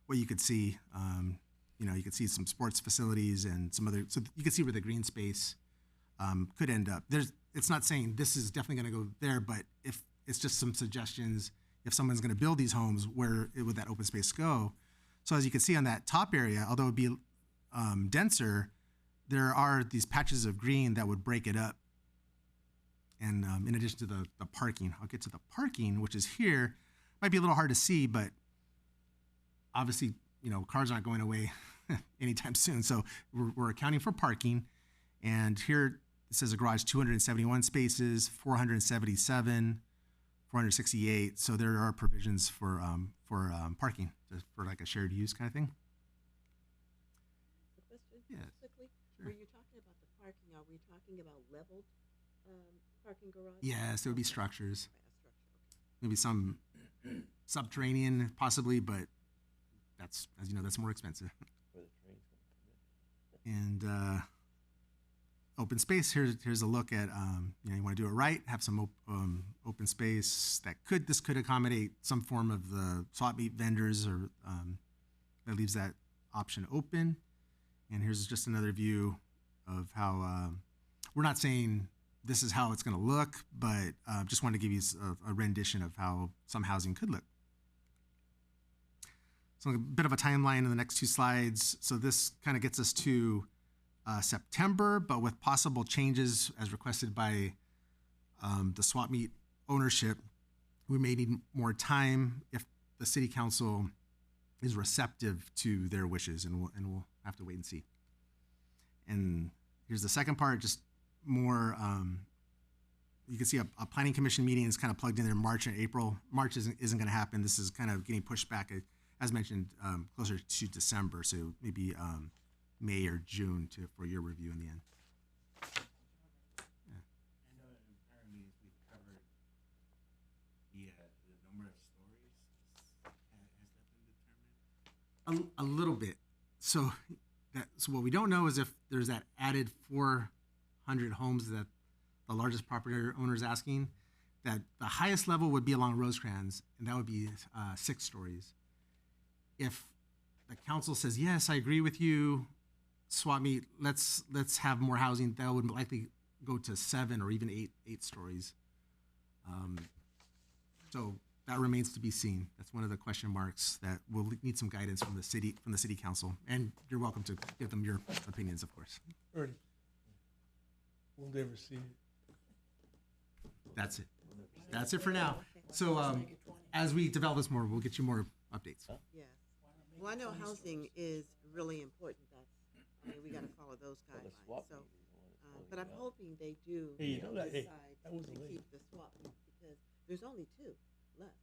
what you could see. You could see some sports facilities and some other. So you can see where the green space could end up. It's not saying this is definitely going to go there, but if it's just some suggestions, if someone's going to build these homes, where would that open space go? So as you can see on that top area, although it would be denser, there are these patches of green that would break it up. And in addition to the parking, I'll get to the parking, which is here. Might be a little hard to see, but obviously, cars aren't going away anytime soon. So we're accounting for parking. And here it says a garage, 271 spaces, 477, 468. So there are provisions for parking, just for like a shared use kind of thing. The question, Yeah, quickly, sure. when you're talking about the parking, are we talking about leveled parking garages? Yes, there would be structures. Right, a structure, okay. Maybe some subterranean, possibly, but that's, as you know, that's more expensive. Where the train's gonna come in. And open space. Here's a look at you want to do it right. Have some open space this could accommodate some form of the swap meet vendors, or that leaves that option open. And here's just another view of how we're not saying this is how it's going to look, but just wanted to give you a rendition of how some housing could look. So a bit of a timeline in the next two slides. So this kind of gets us to September, but with possible changes as requested by the swap meet ownership. We may need more time if the city council is receptive to their wishes, and we'll have to wait and see. And here's the second part, just more, you can see a planning commission meeting is kind of plugged in there March and April. March isn't going to happen. This is kind of getting pushed back, as mentioned, closer to December. So maybe May or June for your review in the end. I know apparently we've covered the number of stories. Has that been determined? A little bit. So what we don't know is if there's that added 400 homes that the largest property owner is asking, that the highest level would be along Rosecrans, and that would be 6 stories. If the council says, yes, I agree with you, swap meet, let's have more housing, that would likely go to 7 or even 8 stories. So that remains to be seen. That's one of the question marks that will need some guidance from the city council. And you're welcome to give them your opinions, of course. Ernie, we'll never see it. That's it. That's it for now. So as we develop this more, we'll get you more updates. Yes. Well, I know housing is really important. We got to follow those Well, the guidelines. swap So, meet is the one that's but I'm closing out. hoping they do Hey, you know that- hey, decide that was to the lady. keep the swap meet because there's only 2 left,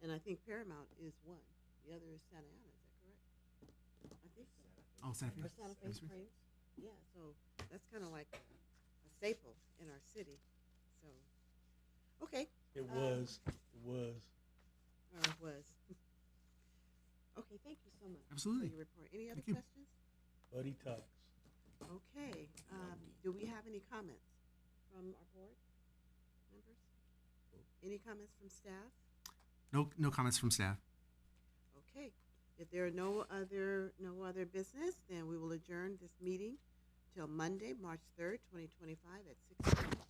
and I think Paramount is one. The other is Santa Ana. Is that correct? I think so. Oh, Santa Fe. Or Santa Fe Springs. Yeah. So that's kind of like a staple in our city. So, okay. It was. Or it was. Okay. Thank you so much Absolutely. for your report. Any other Thank you. questions? Buddy talks. Okay, do we have any comments from our board members? Any comments from staff? No comments from staff. Okay, if there are no other business, then we will adjourn this meeting till Monday, March 3rd, 2025 at 6 p.m.